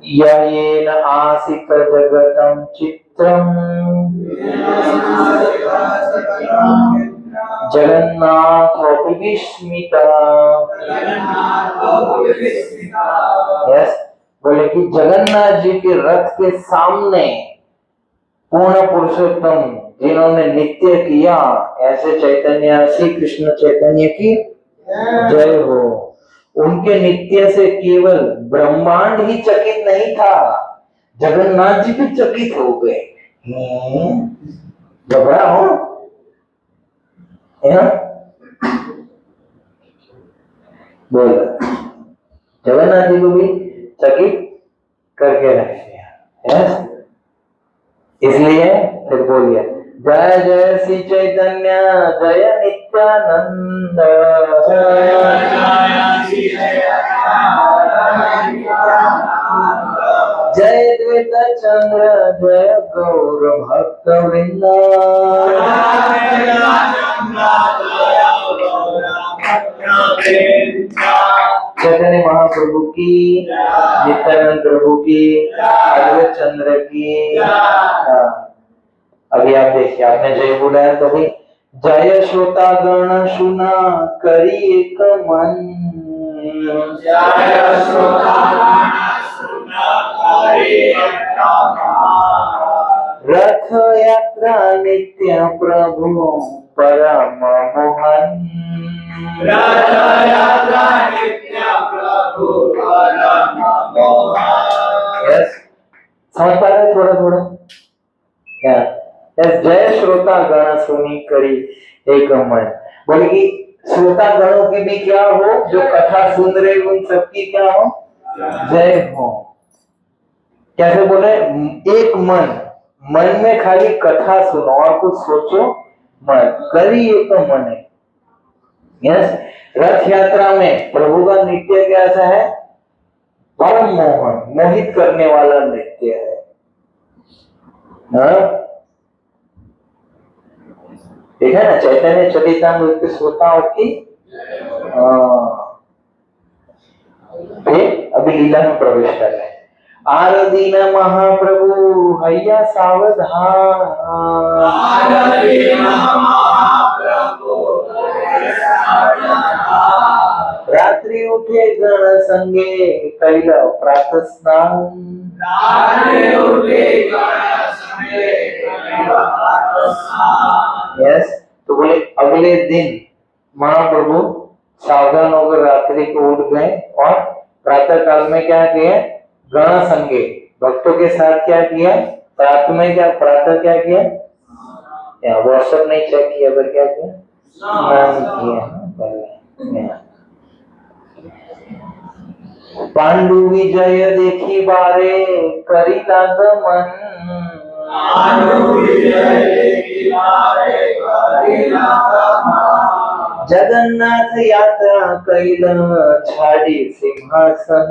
येन आसिक जगतं चित्रम् जगन्नाथोऽपि विस्मितः। यस, बोले कि जगन्नाथ जी के रथ के सामने पूर्ण पुरुषोत्तम जिन्होंने नित्य किया, ऐसे चैतन्य श्री कृष्ण चैतन्य की जय हो। उनके नित्य से केवल ब्रह्मांड ही चकित नहीं था, जगन्नाथ जी भी चकित हो गए। घबरा हो बोल, जगन्नाथ जी को भी चकित करके रख दिया। इसलिए फिर बोलिए, जय जय श्री चैतन्य जय नित्यानंद, जय द्वैत चंद्र जय गौर भक्त वृंद, चैतन्य महाप्रभु की, नित्यानंद प्रभु की, अद्वैत चंद्र की। अभी आप देखिए, आपने जय बोला है तो भी जय श्रोता गण सुना करी एक मन, जय श्रोता गण सुना करी एक मन, रथ यात्रा नित्य प्रभु परम मोहन, रथ यात्रा नित्य प्रभु परम मोहन। यस, समझ पा रहे थोड़ा थोड़ा क्या? जय श्रोता गण सुनी करी एक मन, बोले कि श्रोता गणों की भी क्या हो, जो कथा सुन रहे उन सबकी क्या हो, जय हो। कैसे बोले? एक मन, मन में खाली कथा सुनो और कुछ सोचो मत, करी एक मन है। यस, रथ यात्रा में प्रभु का नृत्य कैसा है? परम मोहन, मोहित करने वाला नृत्य है। ठीक है ना? चैतन्य चरितामृत के श्रोताओं की अभी लीला में प्रवेश कर रहे हैं। आरदीन महाप्रभु हैया सावधान, रात्रि उठे गण संगे कैला प्रातः स्नान, यस। तो बोले अगले दिन महाप्रभु सावधान होकर रात्रि को उठ गए और प्रातः काल में क्या किया? गण संगे, भक्तों के साथ क्या किया? प्रातः क्या किया? व्हाट्सएप नहीं चेक किया, पर क्या किया? स्नान किया। पांडु विजय देखी बारे करी लागमन, जगन्नाथ यात्रा कैल छाड़ी सिंहासन,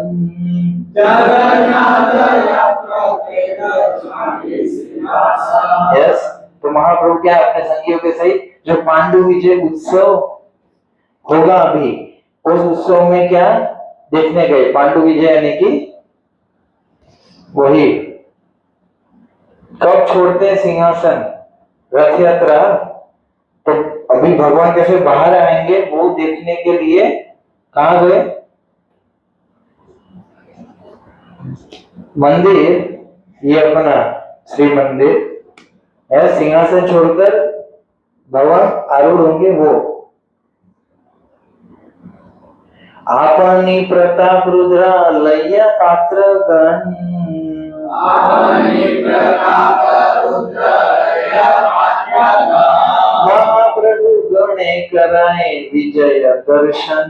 यस। तो महाप्रभु क्या अपने संगियों के सहित जो पांडु विजय उत्सव होगा अभी, उस उत्सव में क्या देखने गए? पांडु विजय यानी कि वही कब छोड़ते हैं सिंहासन, रथ यात्रा। तो अभी भगवान कैसे बाहर आएंगे वो देखने के लिए कहाँ गए? मंदिर, ये अपना श्री मंदिर है। सिंहासन छोड़कर भगवान आरूढ़ होंगे वो। आपनी प्रताप रुद्रा लैया पात्र गण, महाप्रभु गणे कराए विजय दर्शन,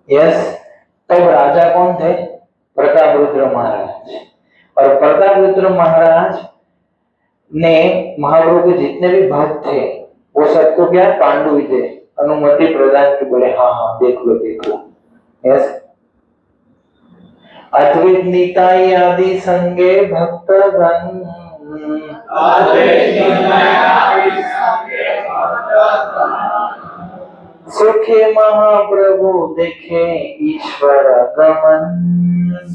यस। तब राजा कौन थे? प्रताप रुद्र महाराज। और प्रताप रुद्र महाराज ने महाप्रभु के जितने भी भक्त थे वो सबको क्या पांडु विजय अनुमति प्रदान की, बोले हाँ हाँ देख लो देख लो। यस। अद्वैत निताई आदि संगे भक्तगण, सुखे महाप्रभु देखे ईश्वर गमन,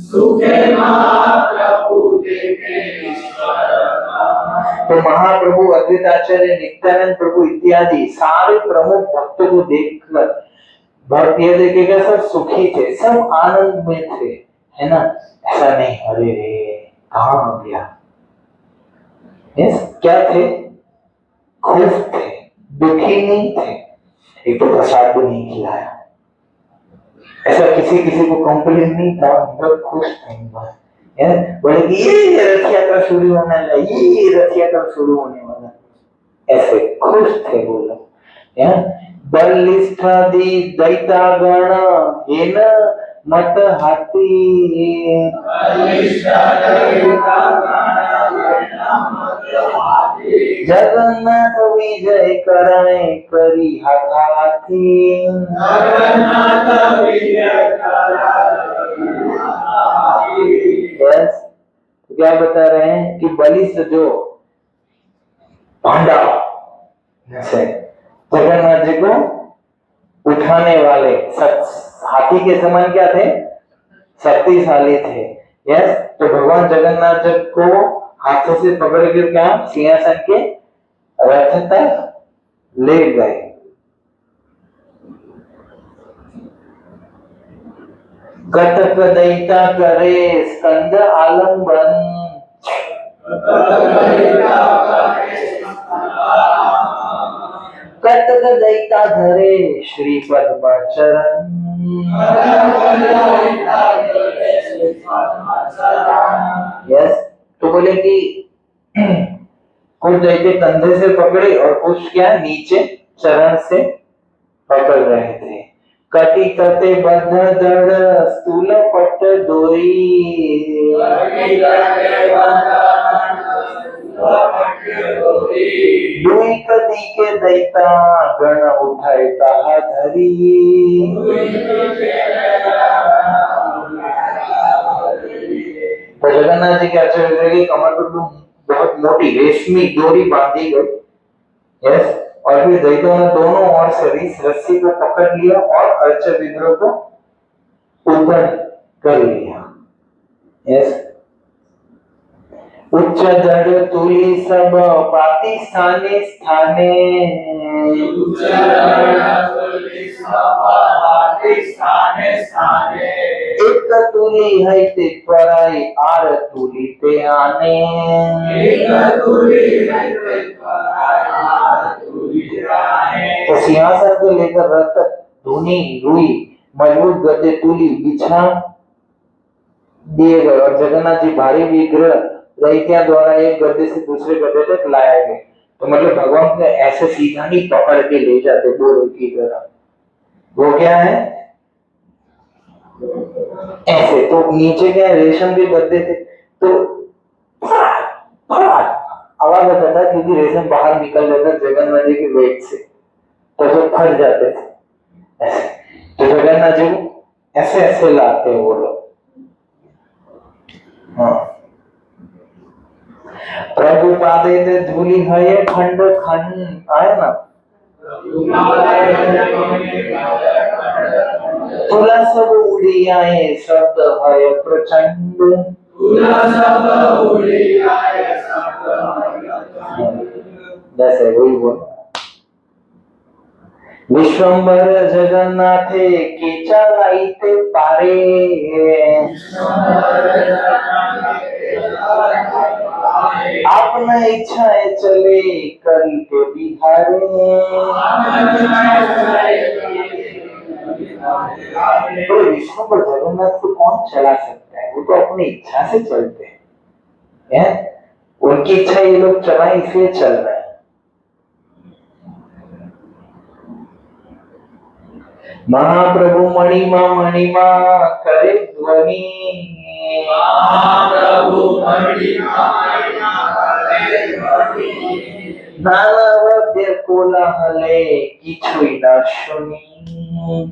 सुखे महाप्रभु देखे ईश्वर गमन। तो महाप्रभु अद्वैत आचार्य नित्यानंद प्रभु इत्यादि सारे प्रमुख भक्तों को देखकर भक्त ये देखेगा सब सुखी थे, सब आनंद में थे, है ना। ऐसा नहीं अरे रे कहाँ हो गया, क्या थे, खुश थे, दुखी नहीं थे। एक तो प्रसाद भी नहीं खिलाया, ऐसा किसी को कंप्लेन नहीं था, बहुत खुश थे बोले कि ये रथ यात्रा शुरू होने वाला, ये रथ यात्रा शुरू होने वाला, ऐसे खुश थे बोलो। बलिष्ठादि दैतागण येन मत हाथी, जगन्नाथ विजय कराए करी हाथी, बस क्या बता रहे हैं कि बलिष्ठ जो पांडव जगन्नाथ जी को उठाने वाले हाथी के समान क्या थे, शक्तिशाली थे। यस, तो भगवान जगन्नाथ जी को हाथों से पकड़ के क्या सिंहासन के रथ तक ले गए। कटक दैता करे स्कंद आलम्बन, कटक दैता धरे श्री पद्मचरण, यस। तो बोले कि कुछ दैत्य कंधे से पकड़े और कुछ क्या नीचे चरण से पकड़ रहे थे। कटी कते बद्ध दड़ स्थूल पट्ट दोई, दुई कदी के दैता गण उठाए ताहा धरी, तो जगन्नाथ जी के आचार्य की कमर पर बहुत मोटी रेशमी डोरी बांधी गई, यस। और फिर दैत्यों ने दोनों ओर से रस्सी को पकड़ लिया और अर्च विग्रह को ऊपर कर लिया, यस। उच्च दड़ तुली सब पाति स्थाने स्थाने, एक तुली है ते पराई आर तुली ते आने, तो सिंहासन को लेकर रथ धुनी रुई मजबूत गद्दे तुली बिछा दिए गए और जगन्नाथ जी भारी विग्रह दैत्या द्वारा एक गद्दे से दूसरे गद्दे तक लाए गए। तो मतलब भगवान को ऐसे सीधा नहीं पकड़ के ले जाते बोरो की तरह, वो क्या है ऐसे। तो नीचे क्या रेशम के गद्दे थे, तो आवाज आता था क्योंकि रेशम बाहर निकल जाता जगन्नाथ जी के वेट से, तो वो फट जाते थे ऐसे। तो जगन्नाथ जी को ऐसे ऐसे लाते हैं वो लोग। हाँ, प्रभु पादे ते धूली है खंड खंड आए ना, तुला सब उड़ी आए शब्द है प्रचंड, जैसे वही बोल विश्वम्भर जगन्नाथे केचा लाइते पारे, अपना इच्छा है चले करी के बिहारे, तो विश्वम्भर जगन्नाथ को कौन चला सकता है, वो तो अपनी इच्छा से चलते हैं, उनकी इच्छा ये लोग चलाए इसलिए चल रहे हैं। महाप्रभु मणिमा करे ध्वनि, महाप्रभु मणिमा करे ध्वनि, नानावद्य कोलाहले किछुई न शुनि,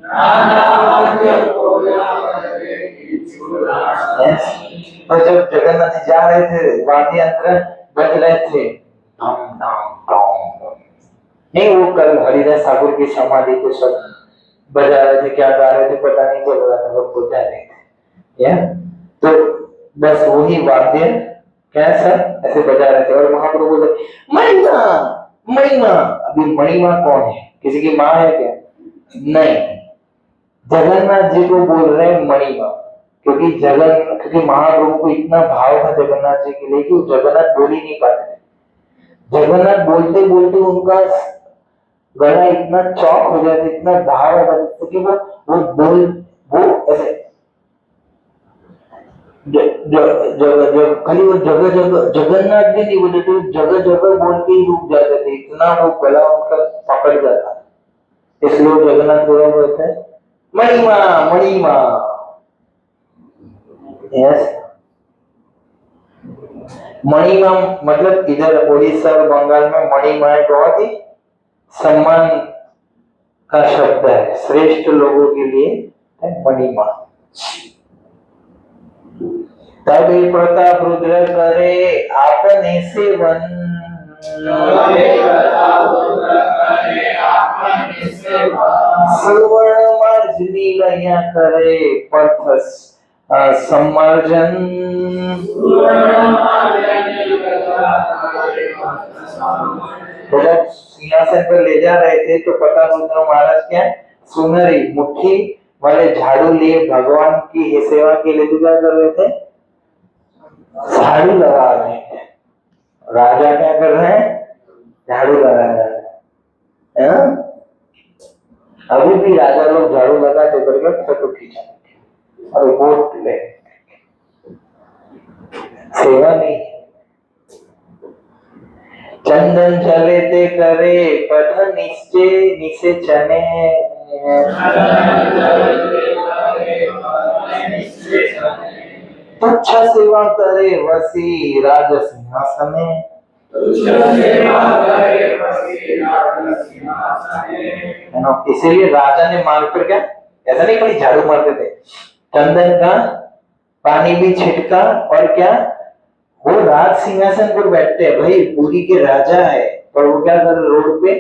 नानावद्य कोलाहले तो जब जगन्नाथ जी जा रहे थे वाद्य यंत्र बज रहे थे, धम धम धम, नहीं वो कल हरिदास ठाकुर की समाधि के सब बजा रहे थे, क्या गा रहे थे पता नहीं चल रहा था, वो बजा रहे थे या तो बस वही वाद्य कैसा ऐसे बजा रहे थे और महाप्रभु बोले महिमा महिमा। अभी महिमा कौन है, किसी की माँ है क्या? नहीं, जगन्नाथ जी को बोल रहे हैं महिमा, क्योंकि महाप्रभु को इतना भाव था जगन्नाथ जी के लिए कि वो जगन्नाथ बोल ही नहीं पाते थे। जगन्नाथ बोलते बोलते उनका गला इतना चौक हो जाता, इतना भाव आ जाता कि वो ऐसे खाली वो जगह जगह जगन्नाथ जी नहीं बोले थे, जगह जगह बोल के ही रुक जाते थे, इतना वो गला उनका पकड़ जाता। इसलिए वो जगन्नाथ पूरा बोलते हैं महिमा महिमा। यस, मणिमा मतलब इधर उड़ीसा और बंगाल में मणिमा बहुत ही सम्मान का शब्द है, श्रेष्ठ लोगों के लिए है मणिमा। तब प्रताप रुद्र करे आपने सेवन, सुवर्ण मार्जनी लया करे पथस सम्मार्जन। तो जब सिंहासन पर ले जा रहे थे तो प्रताप रुद्र महाराज क्या सुनहरी मुट्ठी वाले झाड़ू लिए भगवान की सेवा के लिए क्या कर रहे थे, झाड़ू लगा रहे हैं। राजा क्या कर रहे हैं, झाड़ू लगा रहे हैं। अभी भी राजा लोग झाड़ू लगाते करके फोटो खींचाते और वोट ले, सेवा नहीं। चंदन चले ते करे पठ निश्चय निसे चने, तुच्छ सेवा करे वसी राज सिंहासने। इसीलिए राजा ने मारकर क्या, ऐसा नहीं खाली झाड़ू मारते थे, चंदन का पानी भी छिटका और क्या वो राज सिंहासन पर बैठते हैं, भाई पूरी के राजा है पर वो क्या कर रहे, रोड पे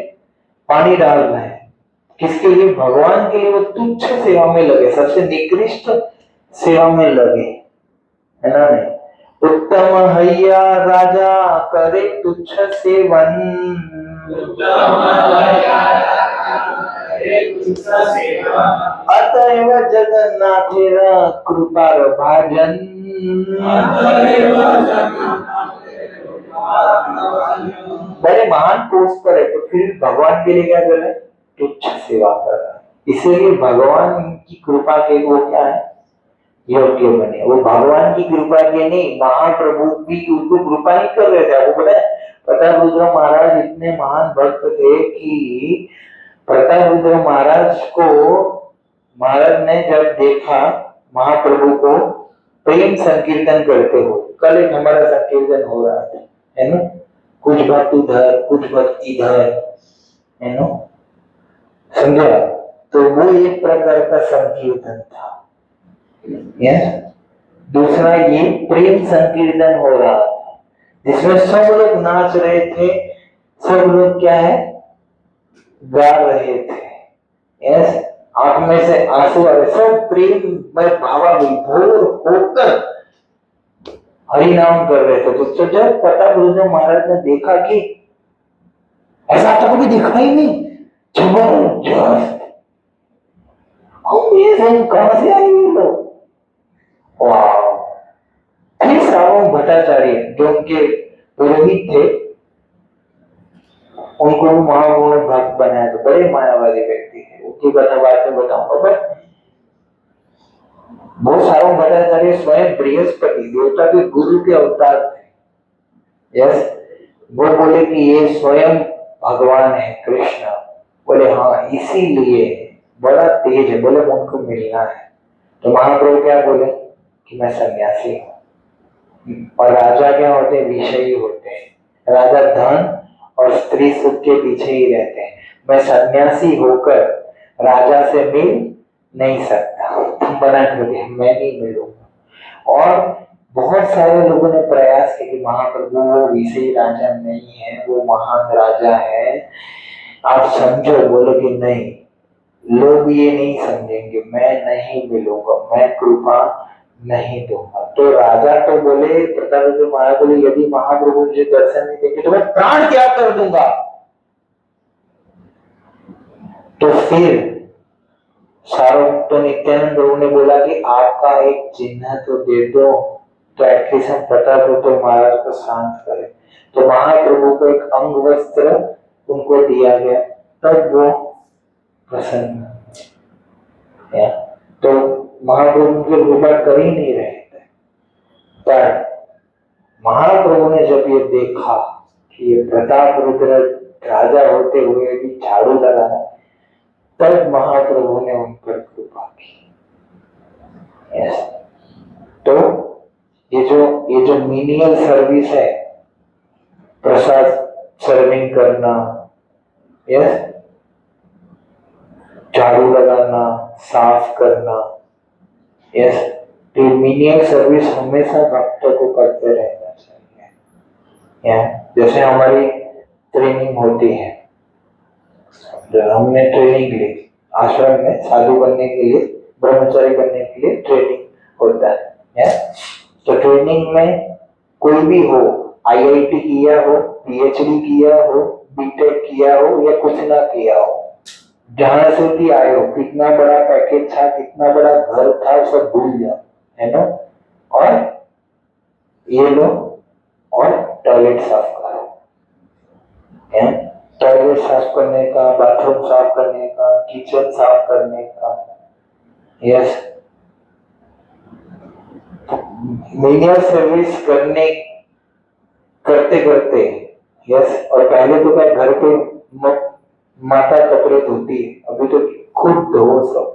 पानी डाल रहे हैं, किसके लिए, भगवान के लिए। वो तुच्छ सेवा में लगे, सबसे निकृष्ट सेवा में लगे, है ना। नहीं, उत्तम हैया राजा करे तुच्छ सेवन, अतएव जगन्नाथेरा कृपार भाजन। बड़े महान पोस्ट पर है तो फिर भगवान के लिए क्या कर रहे, तुच्छ सेवा कर रहा है। इसीलिए भगवान की कृपा के वो क्या है, योग्य बने। वो भगवान की कृपा के नहीं, महाप्रभु भी उनको कृपा नहीं कर रहे थे। आपको पता है प्रताप रुद्र महाराज इतने महान भक्त थे कि प्रताप रुद्र महाराज को महाराज ने जब देखा महाप्रभु को प्रेम संकीर्तन करते हो, कल एक हमारा संकीर्तन हो रहा है ना, कुछ भक्त उधर कुछ भक्त इधर, है ना, समझा। तो वो एक प्रकार का संकीर्तन था। दूसरा ये प्रेम संकीर्तन हो रहा था जिसमें सब लोग नाच रहे थे, सब लोग क्या है गा रहे थे। यस, आंख में से आंसू आ रहे, सब प्रेम में भावाविभोर होकर हरि नाम कर रहे थे। तो जब प्रताप रुद्र महाराज ने देखा कि ऐसा तो कभी देखा ही नहीं, जबरदस्त, हम कहां से आए ये लोग। फिर सार्वभौम भट्टाचार्य जो उनके पुरोहित थे, उनको महाप्रभु ने भक्त बनाया। तो बड़े मायावादी व्यक्ति है, उनकी कथा बाद में बताऊंगा। पर बहुत सार्वभौम भट्टाचार्य स्वयं बृहस्पति देवता के गुरु के अवतार थे। यस, वो बोले कि ये स्वयं भगवान है कृष्ण। बोले हाँ, इसीलिए बड़ा तेज है, बोले उनको मिलना है। तो महाप्रभु क्या बोले कि मैं सन्यासी हूँ। और राजा क्या होते हैं, विषयी होते हैं। राजा धन और स्त्री सुख के पीछे ही रहते हैं। मैं सन्यासी होकर राजा से मिल नहीं सकता, तुम बना कर मैं नहीं मिलूंगा। और बहुत सारे लोगों ने प्रयास किया कि महाप्रभु वो विषयी राजा नहीं है, वो महान राजा है, आप समझो। बोले कि नहीं, लोग ये नहीं समझेंगे, मैं नहीं मिलूंगा, मैं कृपा नहीं दूंगा। तो राजा तो बोले, प्रताप महाराज बोले, यदि महाप्रभु मुझे दर्शन नहीं देंगे तो मैं प्राण त्याग कर दूंगा। तो फिर तो नित्यानंद प्रभु ने बोला कि आपका एक चिन्ह तो दे दो, तो एटलीस्ट हम बता दो तो महाराज को शांत करे। तो महाप्रभु को एक अंग वस्त्र उनको दिया गया, तब वो प्रसन्न। तो महाप्रभु की कृपा कर ही नहीं रहे थे, पर महाप्रभु ने जब ये देखा कि ये प्रताप रुद्र राजा होते हुए भी झाड़ू लगा, तब महाप्रभु ने उन पर कृपा की। तो ये जो मीनियल सर्विस है, प्रसाद सर्विंग करना, यस, झाड़ू लगाना, साफ करना, यस, तो मीनियल सर्विस हमेशा भक्तों को करते रहना चाहिए। जैसे हमारी ट्रेनिंग होती है, हमने ट्रेनिंग ली आश्रम में, साधु बनने के लिए, ब्रह्मचारी बनने के लिए ट्रेनिंग होता है। तो ट्रेनिंग में कोई भी हो, आईआईटी किया हो, पीएचडी किया हो, बीटेक किया हो या कुछ ना किया हो, जहां से भी आए हो, कितना बड़ा पैकेज था, कितना बड़ा घर था, सब भूल जाओ, है ना। और ये लो और टॉयलेट साफ करो, टॉयलेट साफ करने का, बाथरूम साफ करने का, किचन साफ करने का, यस, मीडिया सर्विस करते करते, यस। और पहले तो क्या घर पे माता कपड़े धोती है, अभी तो खुद धो, सब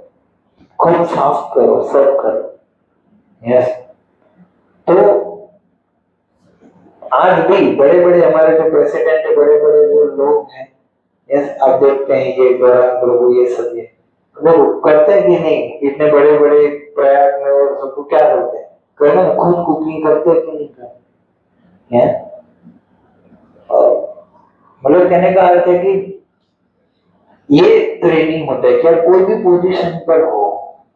खुद साफ करो, सब करो, यस। तो आज भी बड़े बड़े हमारे जो प्रेसिडेंट है, बड़े बड़े जो लोग हैं, यस, आप देखते हैं ये गौरव प्रभु, ये सब, ये वो करते हैं कि नहीं, इतने बड़े बड़े प्रयाग में और सबको क्या करते हैं, करना खुद कुकिंग करते हैं कि नहीं करते हैं। मतलब कहने का अर्थ है कि ये ट्रेनिंग होता है कि कोई भी पोजीशन पर हो,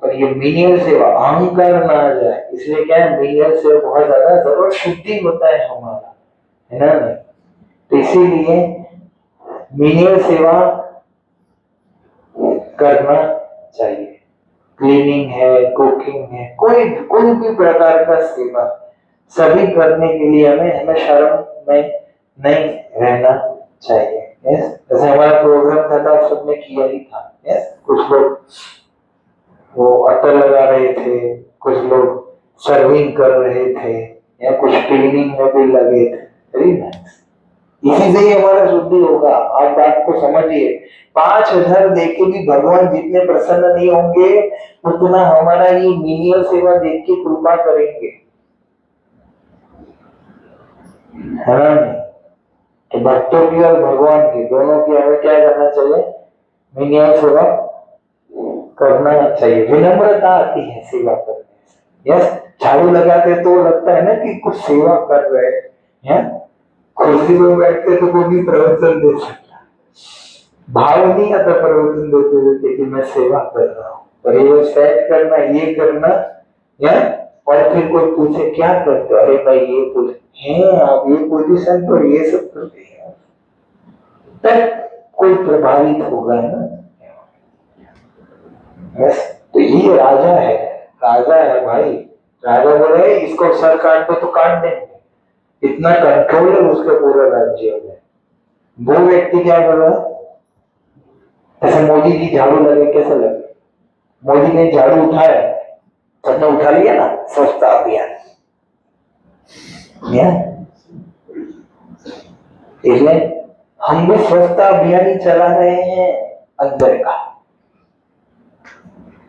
पर ये मीनियल सेवा, अहंकार ना आ जाए, इसलिए क्या है, मीनियल सेवा बहुत ज्यादा जरूर शुद्धि होता है हमारा, है ना। तो इसीलिए मीनियल सेवा करना चाहिए। क्लीनिंग है, कुकिंग है, कोई भी प्रकार का सेवा सभी करने के लिए हमें शर्म में नहीं रहना चाहिए। यस, जैसे हमारा प्रोग्राम था, आप सबने किया ही था। यस, कुछ लोग वो अत्तर लगा रहे थे, कुछ लोग सर्विंग कर रहे थे, या कुछ क्लीनिंग में भी लगे थे। इसी से ही हमारा शुद्धि होगा। आप बात को समझिए, 5,000 देके भी भगवान जितने प्रसन्न नहीं होंगे, उतना हमारा ये मीनियल सेवा देख के कृपा करेंगे, है ना। तो भक्तों की और भगवान की दोनों की हमें क्या करना चाहिए, मीनियल सेवा करना चाहिए। विनम्रता आती है सेवा करने से। यस, झाड़ू लगाते तो लगता है ना कि कुछ सेवा कर रहे हैं, कुर्सी में बैठते तो कोई भी प्रवचन दे सकता, भाव नहीं आता प्रवचन देते देते कि मैं सेवा कर रहा हूँ, पर ये सेट करना, ये करना, या और फिर कोई पूछे क्या करते हो, अरे भाई ये पूछ है, आप ये पोजीशन पर ये सब करते हैं, तब कोई प्रभावित होगा ना। बस, तो ये राजा है भाई। राजा बोले इसको सर काट दो तो काट देंगे, इतना कंट्रोल है उसके पूरे राज्य में। वो व्यक्ति क्या कर रहा है, ऐसे मोदी जी झाड़ू लगे, कैसे लगे, मोदी ने झाड़ू उठाया, सबने उठा लिया ना, स्वच्छता अभियान, इसलिए हम भी स्वच्छता अभियान ही चला रहे हैं, अंदर का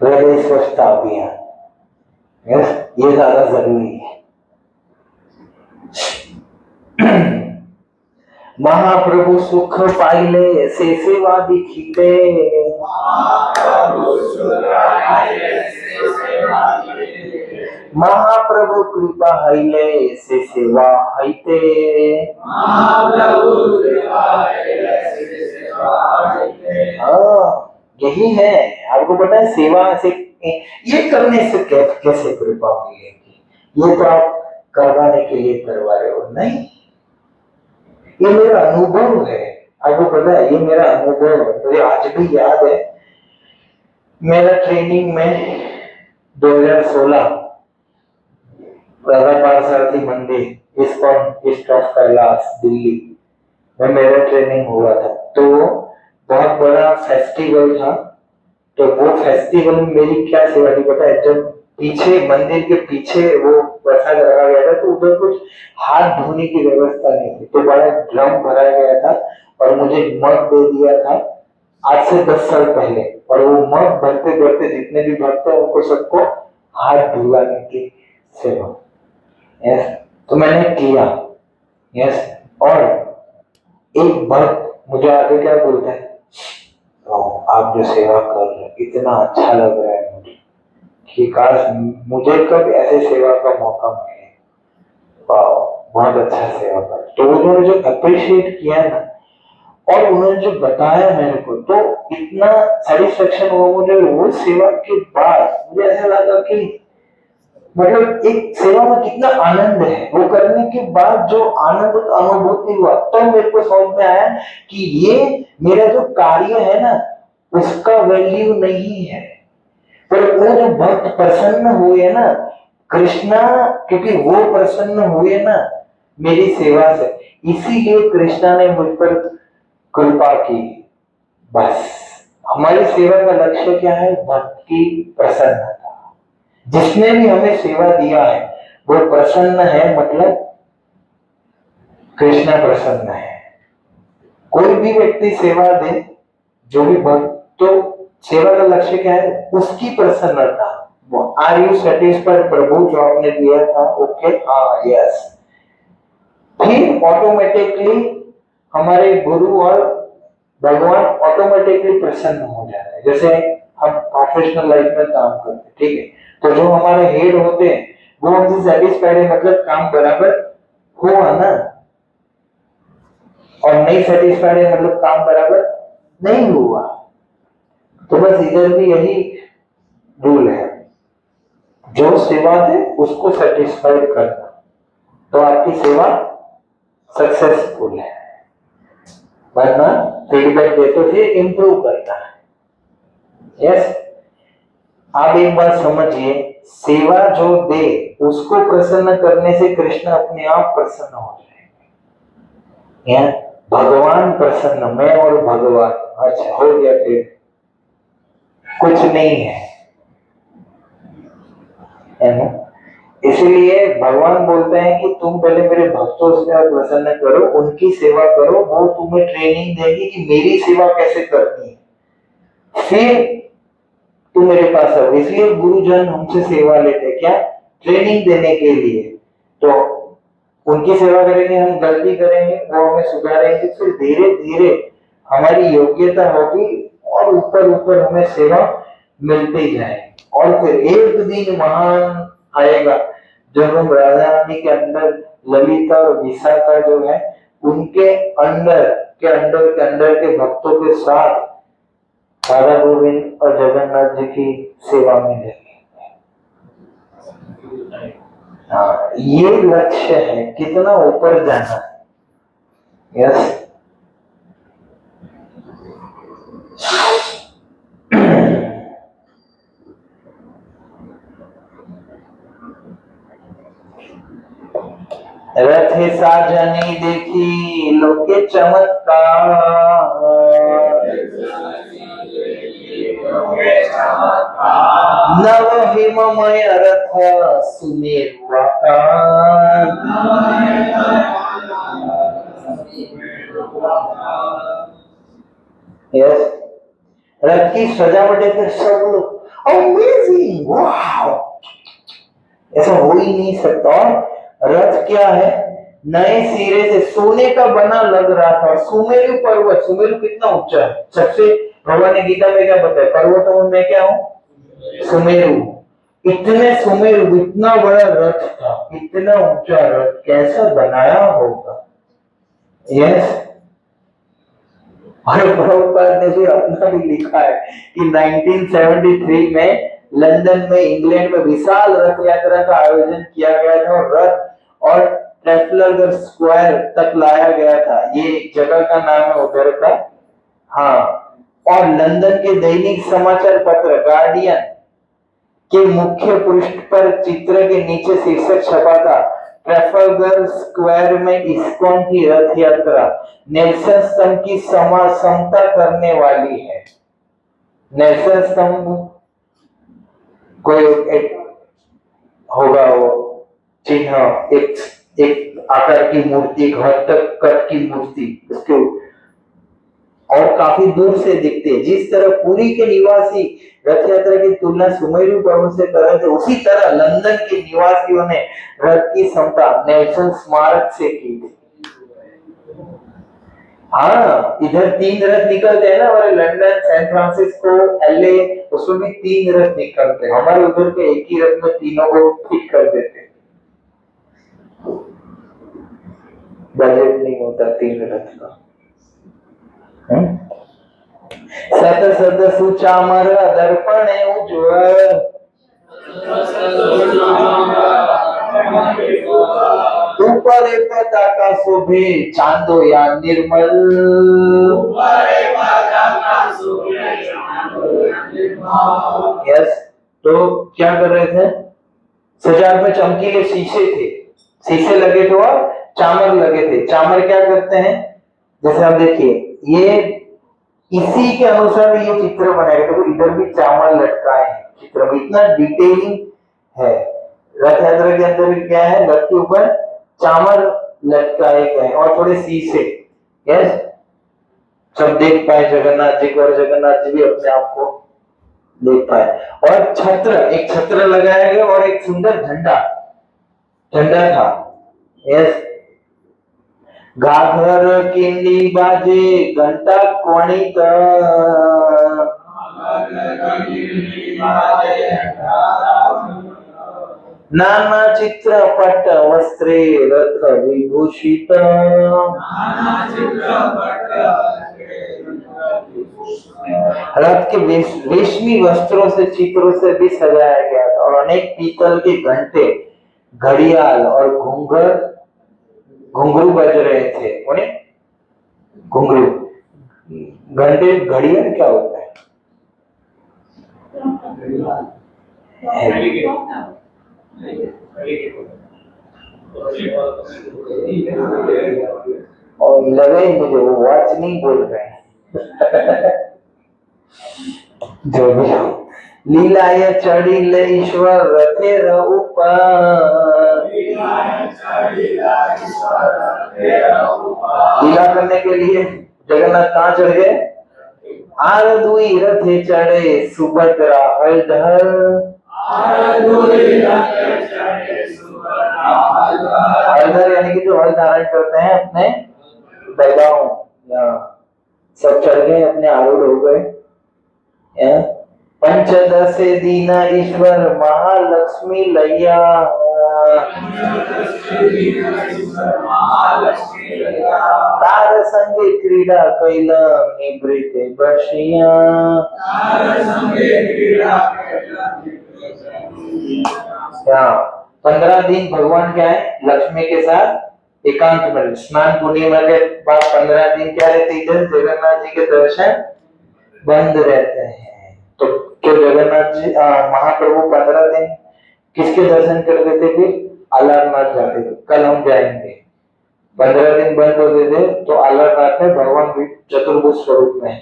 हृदय स्वच्छता अभियान। यस, ये ज्यादा जरूरी है। महाप्रभु सुख पाइले से सेवा दिखिले, महाप्रभु कृपा हईले से सेवा हईते। महाप्रभु कृपा हईले से सेवा हईते। हाँ, यही है। आपको पता है सेवा से ये करने से कैसे कृपा मिलेगी? ये तो आप करवाने के लिए करवा रहे हो, नहीं, ये मेरा अनुभव है। आपको पता है, ये मेरा अनुभव है। मुझे आज भी याद है, मेरा ट्रेनिंग में 2016 राधा पारसारथी मंदिर ISKCON east of Kailash Delhi में मेरा ट्रेनिंग हुआ था। तो बहुत बड़ा फेस्टिवल था। तो वो फेस्टिवल में मेरी क्या सेवा थी पता है? जब पीछे मंदिर के पीछे वो प्रसाद रखा गया था, तो उधर कुछ हाथ धोने की व्यवस्था नहीं थी। तो बड़ा ड्रम भरा गया था और मुझे मग दे दिया था आज से 10 साल पहले। और वो मग भरते भरते जितने भी भक्त हैं उनको सबको हाथ धुलाने की सेवा। यस, तो मैंने किया। यस, और एक भक्त मुझे आगे क्या बोलता है, तो आप जो सेवा कर रहे हैं इतना अच्छा लग रहा है मुझे कि काश मुझे कब ऐसे सेवा का मौका मिले। वाह, बहुत अच्छा सेवा कर। तो उन्होंने जो अप्रिशिएट किया ना, और उन्होंने जो बताया मेरे को, तो इतना सेटिस्फेक्शन हुआ मुझे। वो सेवा के बाद मुझे ऐसा लगा कि मतलब एक सेवा में कितना आनंद है। वो करने के बाद जो आनंद अनुभूति हुआ, तो मेरे को समझ में आया कि ये मेरा जो कार्य है ना, उसका वैल्यू नहीं है, पर वो जो भक्त प्रसन्न हुए ना कृष्णा, क्योंकि वो प्रसन्न हुए ना मेरी सेवा से, इसीलिए कृष्णा ने मुझ पर कृपा की। बस हमारी सेवा का लक्ष्य क्या है? भक्त की प्रसन्नता। जिसने भी हमें सेवा दिया है वो प्रसन्न है, मतलब कृष्ण प्रसन्न है। कोई भी व्यक्ति सेवा दे, जो भी भक्त, तो सेवा का लक्ष्य क्या है? उसकी प्रसन्नता। आर यू सेटिस्फाइड प्रभु जो आपने दिया था? ओके, हाँ, यस। फिर ऑटोमेटिकली हमारे गुरु और भगवान ऑटोमेटिकली प्रसन्न हो जाते हैं। जैसे हम प्रोफेशनल लाइफ में काम करते हैं, ठीक है, तो जो हमारे हेड होते हैं वो हमसे सेटिस्फाइड है, मतलब काम बराबर हुआ ना। और नहीं सेटिस्फाइड है, मतलब काम बराबर नहीं हुआ। तो बस इधर भी यही रूल है, जो सेवा दे उसको सेटिस्फाइड करना, तो आपकी सेवा सक्सेसफुल है। वरना फीडबैक दे तो फिर इंप्रूव करना है। यस, आप एक बात समझिए, सेवा जो दे उसको प्रसन्न करने से कृष्ण अपने आप प्रसन्न हो जाएंगे। भगवान प्रसन्न, मैं और भगवान, अच्छा हो गया, फिर कुछ नहीं है ना। इसलिए भगवान बोलते हैं कि तुम पहले मेरे भक्तों से प्रसन्न करो, उनकी सेवा करो, वो तुम्हें ट्रेनिंग देगी कि मेरी सेवा कैसे करनी है, फिर तुम मेरे पास आओ। इसलिए गुरुजन हमसे सेवा लेते, क्या? ट्रेनिंग देने के लिए। तो उनकी सेवा करेंगे, हम गलती करेंगे, वो हमें सुधारेंगे, फिर धीरे धीरे हमारी योग्यता होगी और ऊपर ऊपर हमें सेवा मिलती जाएगी। और फिर एक दिन महान आएगा जब हम राधा रानी के अंदर ललिता और विशाखा जो है उनके अंदर के भक्तों के साथ राधा गोविंद और जगन्नाथ जी की सेवा में लगे। हाँ, ये लक्ष्य है, कितना ऊपर जाना है। यस, रथ साजनी देखी लोके चमत्कार, नव हिममय रथ सुमेरु आकार। यस, रथ की सजावट देखकर सब लोग अमेजिंग, वाव, ऐसा हो ही नहीं सकता। रथ क्या है? नए सिरे से सोने का बना लग रहा था। सुमेरु पर्वत, सुमेरु कितना ऊंचा है? सबसे, भगवान ने गीता में क्या बताया? पर्वतों में मैं क्या हूँ? सुमेरु। इतने सुमेरु, इतना बड़ा रथ था, इतना ऊंचा रथ कैसा बनाया होगा। यस, और प्रभुपाद ने भी अपना भी लिखा है कि 1973 में लंदन में, इंग्लैंड में विशाल रथ यात्रा का आयोजन किया गया था और रथ और ट्रैफलगर स्क्वायर तक लाया गया था। ये एक जगह का नाम है उधर का। हाँ, और लंदन के दैनिक समाचार पत्र गार्डियन के मुख्य पृष्ठ पर चित्र के नीचे शीर्षक छपा था, ट्रैफलगर स्क्वायर में इस्कॉन की रथ यात्रा नेल्सन स्तंभ की समता करने वाली है। नेल्सन स्तंभ कोई एक होगा, वो चिन्ह, एक एक आकार की मूर्ति, घर तक कट की मूर्ति, उसके और काफी दूर से दिखते हैं। जिस तरह पुरी के निवासी रथ यात्रा की तुलना सुमेरु पर्वत से कर रहे थे, उसी तरह लंदन के निवासियों ने रथ की क्षमता नेल्सन स्मारक से की थी। हाँ, इधर 3 रथ निकलते हैं ना, हमारे लंदन, सैन फ्रांसिस्को, एलए, उसमें भी 3 रथ निकलते हैं। हमारे उधर के एक ही रथ में तीनों को ठीक कर देते हैं, बजट नहीं होता 3 रथ का। सत सत सुचामर दर्पणे उज्ज्वल, ऊपरे पताका शोभे चांदो या निर्मल। यस, तो क्या कर रहे थे, सजावट में चमकीले शीशे थे, शीशे लगे थे और चामर लगे थे। चामर क्या करते हैं, जैसे आप देखिए, ये इसी के अनुसार ये चित्र बनाया गया। तो इधर भी चामर लटकाए हैं चित्र में, इतना डिटेलिंग है। रथ यात्रा के अंदर भी क्या है, रथ के ऊपर चामर लटकाए गए और थोड़े शीशे। यस, सब देख पाए जगन्नाथ जी को और जगन्नाथ जी भी अपने आप को देख पाए। और छत्र, एक छत्र लगाया गया और एक सुंदर झंडा झंडा था। यस, घाघर किंडी बाजे घंटा कोणित, नाना चित्रपट वस्त्रे रथ विभूषित। रथ के रेशमी वस्त्रों से, चित्रों से भी सजाया गया था और अनेक पीतल के घंटे, घड़ियाल और घुंघरू बज रहे थे। उन्हें घुंघरू, घंटे, घड़ियाल क्या होता है? और लगा ही मुझे वो वॉच नहीं बोल रहे हैं। जो भी लीलाय चढ़ी ईश्वर रथे ऊपर, लीला करने के लिए जगन्नाथ कहाँ चढ़ गए? आरदुई रथे चढ़े सुभद्रा हलधर। हलधर यानी कि जो हल धारण करते हैं अपने बैलाओं, सब चढ़ गए, अपने आरूढ़ हो गए। पंचदशे दीना ईश्वर महालक्ष्मी लैया, तार संगे क्रीड़ा कैल निवृत्त बसिया। 15 दिन भगवान क्या है, लक्ष्मी के साथ एकांत में, स्नान पूर्णिमा के बाद 15 दिन क्या रहते, इधर जगन्नाथ जी के दर्शन बंद रहते हैं। तो जो जगन्नाथ जी महाप्रभु 15 दिन किसके दर्शन करते थे? फिर अलारनाथ जाते थे। कल हम जाएंगे, 15 दिन बंद होते थे तो अलारनाथ में भगवान चतुर्भुज स्वरूप में,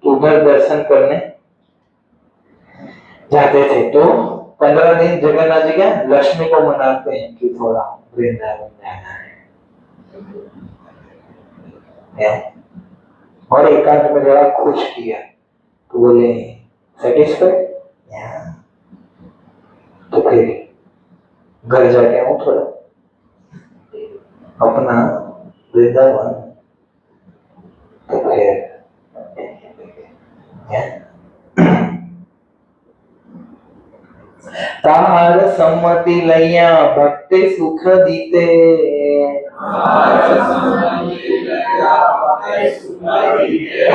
तो उधर दर्शन करने जाते थे। तो 15 दिन जगन्नाथ जी क्या लक्ष्मी को मनाते हैं कि थोड़ा वृंदावन जाना है, और एकांत में जरा खुश किया तो बोले सेटिस्फाइड, तो फिर घर जाके आऊं थोड़ा अपना वृंदावन, तो फिर ताहा સંમતિ લૈયા ભક્તે સુખ દીતે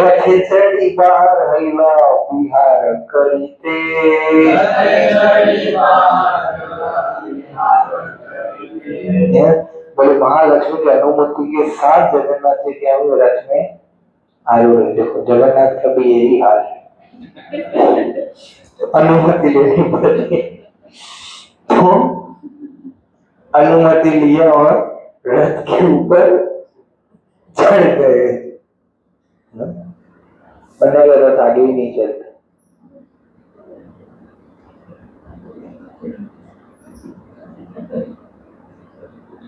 રથે ચડી બહાર હૈલા વિહાર કરીતે बोले महालक्ष्मी की अनुमति के साथ जगन्नाथ जी क्या हुए रथ में आरूढ़। देखो जगन्नाथ का भी यही हाल है, अनुमति लेनी पड़ती। तो अनुमति लिया और रथ के ऊपर चढ़ गए, वरना का रथ आगे ही नहीं चलता।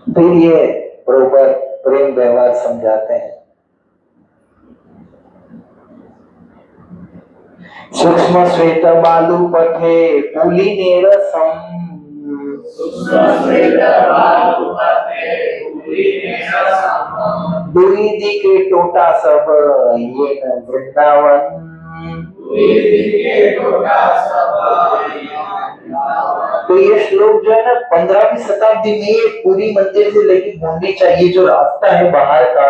फिर ये बरोबर प्रेम व्यवहार समझाते हैं। सूक्ष्म श्वेत बालू पथे पुलिने रसम दुई दिके टोटा सब ये न वृंदावन। तो ये श्लोक जो है ना 15वीं शताब्दी में ये पूरी मंदिर से लेके गुंडीचा ये जो रास्ता है बाहर का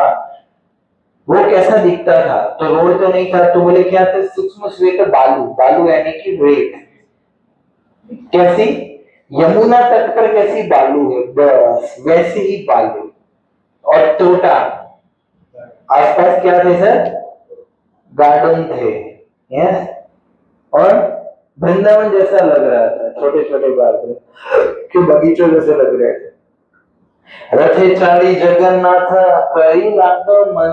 वो कैसा दिखता था। तो रोड तो नहीं था, तो बोले क्या थे, सूक्ष्म श्वेत बालू, बालू यानी कि रेत। कैसी यमुना तट पर कैसी बालू है बस वैसे ही बालू। और टोटा आसपास क्या थे सर, गार्डन थे। यस, और वृंदावन जैसा लग रहा था, छोटे छोटे बाग के बगीचों जैसे लग रहे थे। रथे चाली जगन्नाथ करी आगमन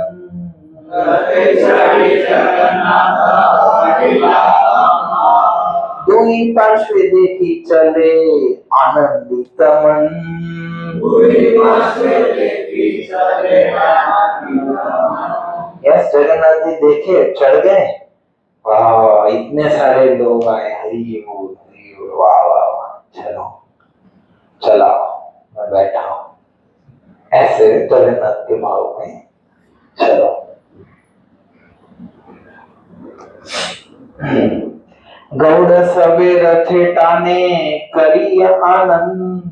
दुई पार्श्वे देखी चले आनंदित मन। यस, जगन्नाथ जी देखे चढ़ गए, वाह इतने सारे लोग आए, हरि बोल वाह वाह वाह, चलो चलाओ मैं बैठा हूं, ऐसे जगन्नाथ के भाव में चलो। गौड़ सबे रथे टाने करी आनंद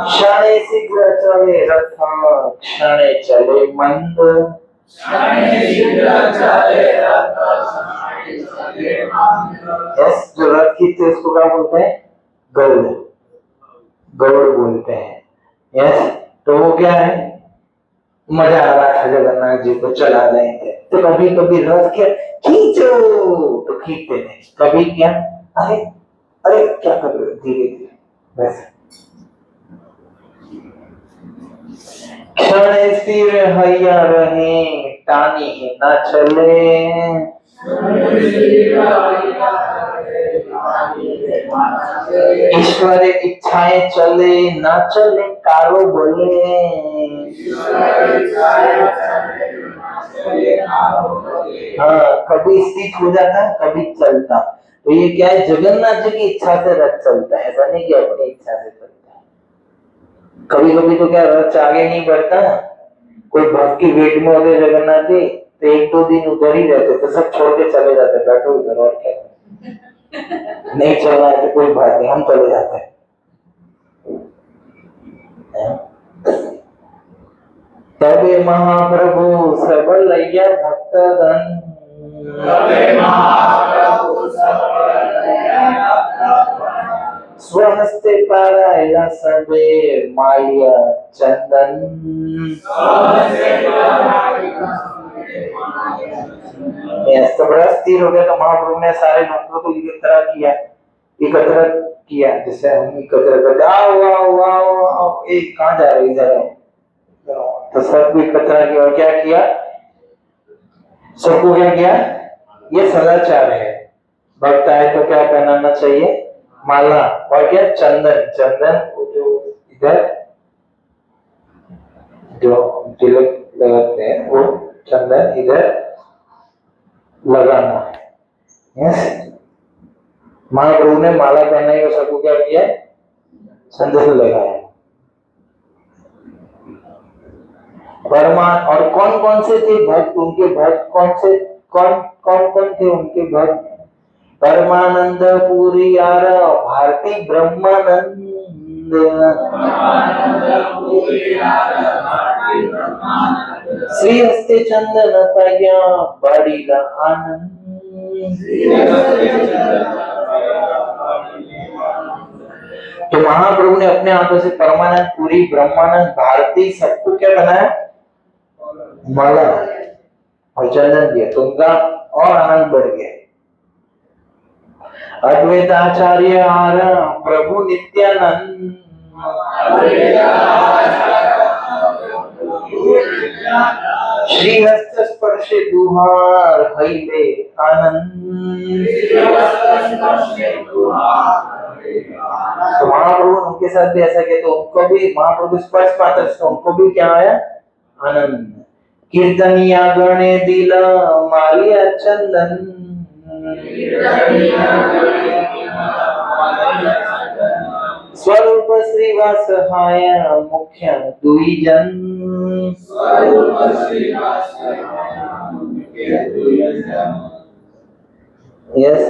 क्षणे शीघ्र चले रथ क्षणे चले मंद। यस, जो रथ खींचते उसको क्या बोलते हैं, गौड़, गौड़ बोलते हैं। यस, तो वो क्या है, मजा आ रहा था जगन्नाथ जी को चला रहे थे। तो कभी कभी रथ क्या खींचो तो खींचते थे, कभी क्या अरे अरे क्या कर रहे, धीरे धीरे वैसे। क्षण स्थिर हैया रहे टानी न चले ईश्वर इच्छाएं चले न चले कारो बोले। हाँ, कभी स्थित हो जाता कभी चलता। तो ये क्या है, जगन्नाथ जी की इच्छा से रथ चलता है, ऐसा नहीं कि अपनी इच्छा से चलता है। कभी कभी तो क्या रथ आगे नहीं बढ़ता, कोई भक्त की वेट में होते जगन्नाथ जी तो एक दो दिन उधर ही रहते, तो सब छोड़ के चले जाते, बैठो उधर और क्या नहीं चलना है तो कोई बात नहीं, हम चले जाते हैं। तबे महाप्रभु सब लैया भक्तगण स्वहस्ते पारायला सबे माया चंदन। तो बड़ा स्थिर हो गया। तो महाप्रभु ने सारे भक्तों को एकत्र किया जैसे हम एकत्र करते, आओ आओ आओ आओ, एक कहाँ जा रहे, इधर आओ। तो सबको एकत्र किया और क्या किया, सबको क्या किया, ये सदाचार है, भक्त आए तो क्या पहनाना चाहिए, माला, और क्या चंदन, चंदन जो इधर जो तिलक लगाते हैं वो चंदन इधर लगाना है। यस, महाप्रभु ने माला पहनाई और सबको क्या किया, चंदन लगाया। और कौन कौन से थे भक्त, उनके भक्त कौन कौन कौन थे उनके भक्त? परमानंद पुरी यार, भारती ब्रह्मानंद, श्री हस्ते चंदन पाया बड़ीला आनंद। तो महाप्रभु ने अपने हाथों से परमानंद पुरी, ब्रह्मानंद, भारती सबको क्या बनाया? माला और चंदन दिया, तो उनका और आनंद बढ़ गया। अद्वैताचार्य आर प्रभु नित्यानंद, श्री हस्त स्पर्श दुहार हईले आनंद। तो महाप्रभु उनके साथ भी ऐसा किया, तो उनको भी महाप्रभु स्पर्श पाते, तो उनको भी क्या आया? आनंद। कीर्तनिया गणे दिला मालिया चंदन, स्वरूप श्रीवास हाय मुख्य दुई जन। यस,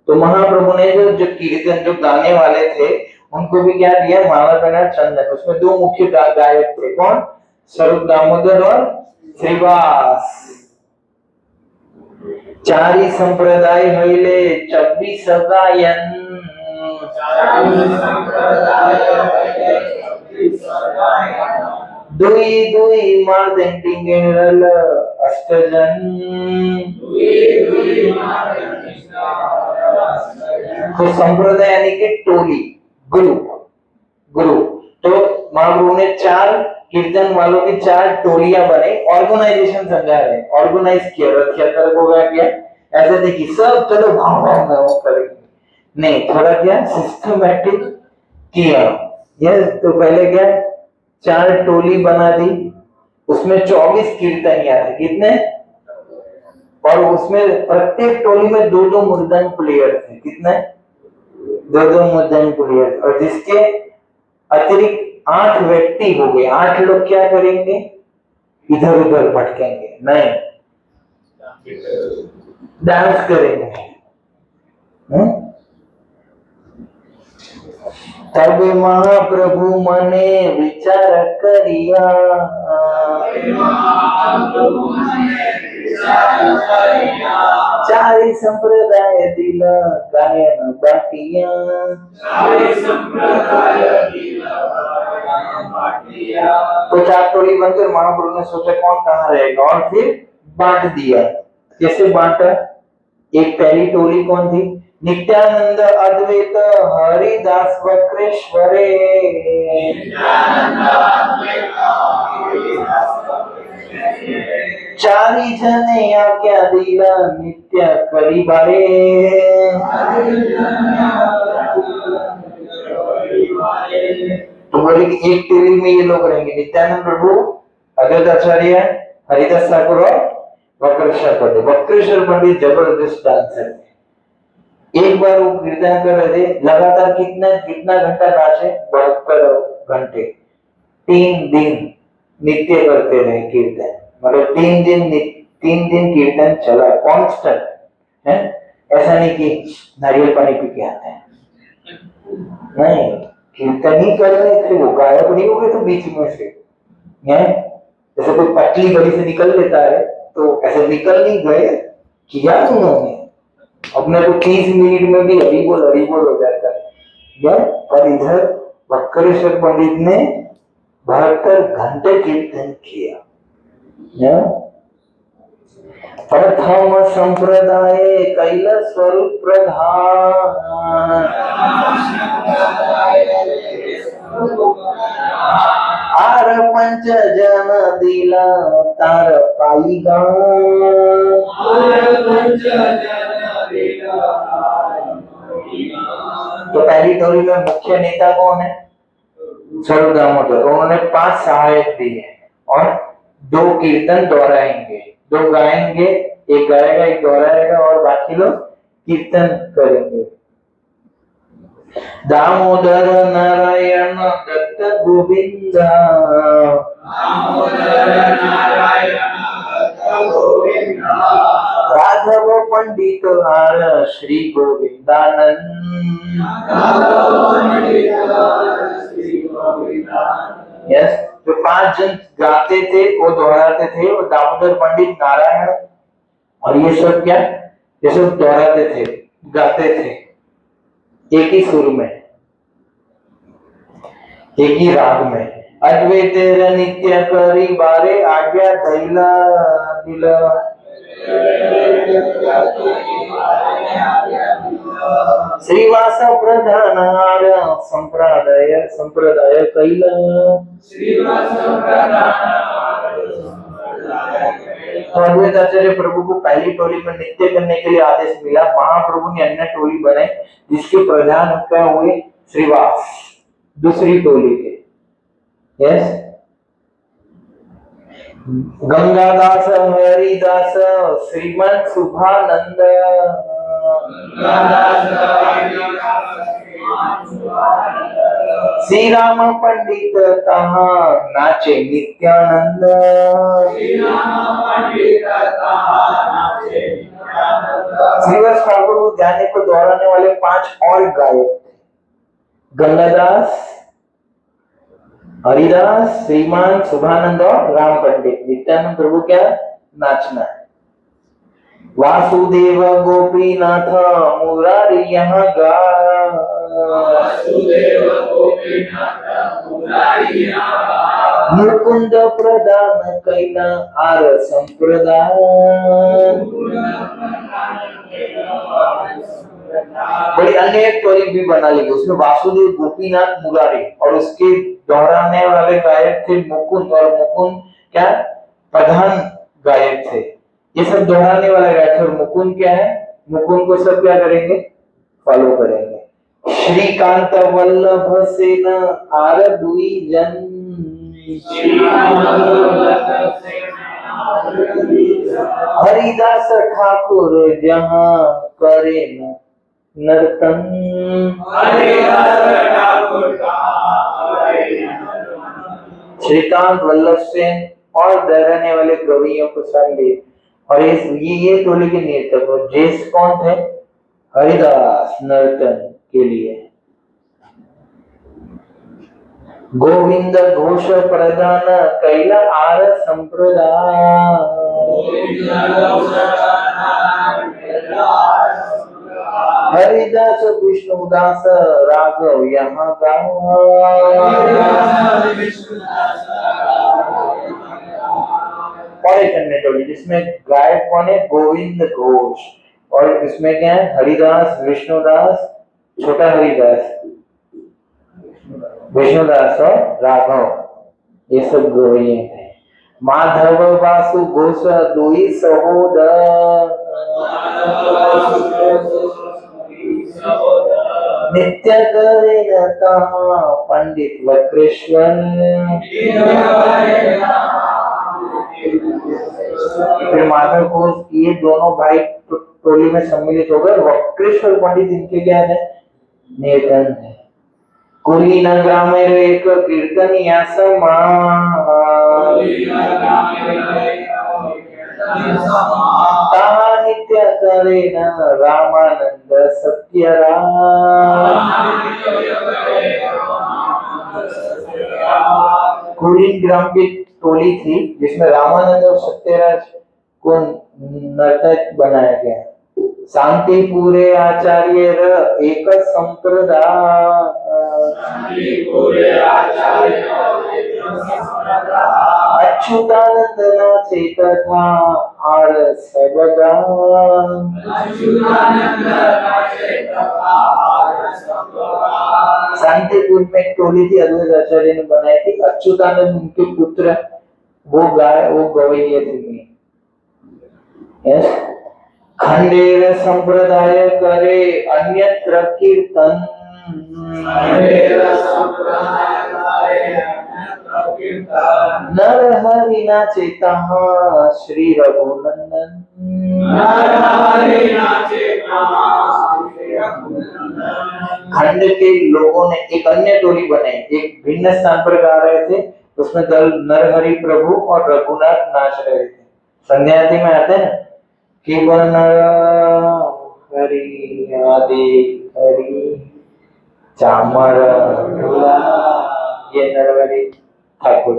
तो महाप्रभु ने जो कीर्तन जो गाने वाले थे उनको भी क्या दिया? माला पहना, चंदन। उसमें दो मुख्य गायक थे, कौन? स्वरूप दामोदर और श्रीवास। चारी संप्रदाय हईले 24 गायन, दुई दुई मार्देंटिंगेरल अष्टजन। तो संप्रदाय यानी कि टोली, ग्रुप। तो महाप्रभु ने 4 कीर्तन वालों की 4 टोलियां बने, ऑर्गेनाइजेशन समझा रहे, ऑर्गेनाइज किया, रथ यात्रा को क्या? ऐसे देखिए सब चलो भाव भाव में वो करेंगे, नहीं, थोड़ा क्या सिस्टमैटिक किया। यह तो पहले क्या 4 टोली बना दी, उसमें 24 कीर्तनिया थे, कितने? और उसमें प्रत्येक टोली में 2-2 मृदंग प्लेयर थे, कितने? 2-2 मृदंग प्लेयर। और जिसके अतिरिक्त 8 व्यक्ति हो गए, 8 लोग क्या करेंगे? इधर उधर भटकेंगे नहीं, डांस करेंगे। तब महाप्रभु मने विचार करिया, चारि संप्रदाय दिल गायन बाटिया। तो 4 टोली बनकर महाप्रभु ने सोचा कौन कहाँ रहेगा, और फिर बांट दिया। कैसे बांटा? एक पहली टोली कौन थी? नित्यानंद अद्वैत हरिदास वक्रेश्वरे, चारी जने आज्ञा दिला नित्य परिवारे। तो बोले कि एक टोली में ये लोग रहेंगे, नित्यानंद प्रभु, अद्वैताचार्य, हरिदास ठाकुर और वक्रेश्वर पंडित। वक्रेश्वर पंडित जबरदस्त डांसर थे। एक बार वो कीर्तन कर रहे थे, लगातार कितना घंटा नाचे? 72 घंटे, 3 दिन नित्य करते रहे कीर्तन, मतलब 3 दिन कीर्तन चला कांस्टेंट है। ऐसा नहीं कि नारियल पानी पी के आते हैं, नहीं, कीर्तन ही कर रहे थे। वो गायब नहीं हो गए तो बीच में से है, जैसे कोई पटली बड़ी से निकल लेता है तो ऐसे निकल नहीं गए, किया उन्होंने अपने को 30 मिनट में भी हरि बोल हो जाता है। पर इधर वक्रेश्वर पंडित ने 72 घंटे कीर्तन किया। प्रथम संप्रदाय कैलाश स्वरूप प्रधान, आर 5 जन दिला तार पाईगा। तो पहली टोली में मुख्य नेता कौन है? स्वरूप दामोदर। उन्होंने 5 सहायक दिए और 2 कीर्तन दोहराएंगे, 2 गाएंगे, एक गाएगा एक दोहराएगा और बाकी लोग कीर्तन करेंगे। दामोदर नारायण दत्त गोविंदा, राघव पंडित आर श्री गोविंदानंद। यस, जो 5 जन गाते थे वो दोहराते थे, और दामोदर पंडित, नारायण और ये सब क्या, ये सब दोहराते थे, गाते थे एक ही सुर में, एक ही राग में। अद्वैत नित्य करी बारे आज्ञा दैला दिला। श्रीवास प्रधान आर संप्रदाय संप्रदाय कैला। तो अद्वैत आचार्य प्रभु को पहली टोली में नृत्य करने के लिए आदेश मिला। महाप्रभु ने अन्य टोली बनाई जिसके प्रधान क्या हुए, श्रीवास, दूसरी टोली के। यस, गंगादास हरिदास श्रीमन शुभानंद। श्री राम पंडित कहा नाचे नित्यानंद। श्रीवास ठाकुर को गाने को दोहराने वाले 5 और गायक थे, गंगादास, हरिदास, श्रीमान, शुभानंद और राम पंडित। नित्यानंद प्रभु क्या, नाचना है। वासुदेव गोपीनाथ मुरारी यहाँ गा। मुकुंद प्रदान कैला आर संप्रदाय। बड़ी अनेक टोली भी बना ली, उसमें वासुदेव, गोपीनाथ, मुरारी, और उसके दोहराने वाले गायक थे मुकुंद, और मुकुंद क्या, प्रधान गायक थे। ये सब दोहराने वाले गायक थे, और मुकुंद क्या है, मुकुंद को सब क्या करेंगे, फॉलो करेंगे। श्रीकांत वल्लभ सेन आर दुई जन। हरिदास ठाकुर जहाँ करे नर्तन। श्रीकांत, वल्लभ सेन और दोहराने वाले गवैयों को संगे, और ये टोली के नृतक, और ज्येष्ठ कौन थे, हरिदास, नर्तन के लिए। गोविंद घोष प्रधान कैला आर संप्रदाय। हरिदास विष्णुदास राघव यहाँ गाओ। और एक अन्य टोली जिसमें गायक कौन है, गोविंद घोष, और इसमें क्या है, हरिदास, विष्णुदास, छोटा हरिदास, विष्णुदास और राघव, ये सब गवैये हैं। माधव वासु घोष दुई सहोदर। नित्य करे कहा पंडित वक्रेश्वर। फिर माधव घोष, ये दोनों भाई टोली में सम्मिलित हो गए। वक्रेश्वर पंडित इनके क्या है, नेतन है। कुलीन ग्रामेर एक कीर्तनिया समान। ताहा नित्य करे न रामानंद सत्यराम। कुलीन ग्राम की टोली थी जिसमें रामानंद और सत्यराज को नर्तक बनाया गया। शांति पूरे आचार्य एक संप्रदाय। अच्युतानंद नाचे तथा आर सबगा। शांतिपुर में एक टोली थी, अद्वैत आचार्य ने बनाई थी। अच्युतानंद उनके पुत्र, वो गवैये थे। यस, खंडेर संप्रदाय करे अन्यत्र कीर्तन। नर हरि नाचे तहाँ श्री रघुनंदन। खंड के लोगों ने एक अन्य टोली बनाई, एक भिन्न स्थान पर गा रहे थे, उसमें दल नरहरि प्रभु और रघुनाथ नाच रहे थे। संध्या आरती में आते हैं केवल हरि आदि हरि चामर ढोला, ये नरहरि ठाकुर।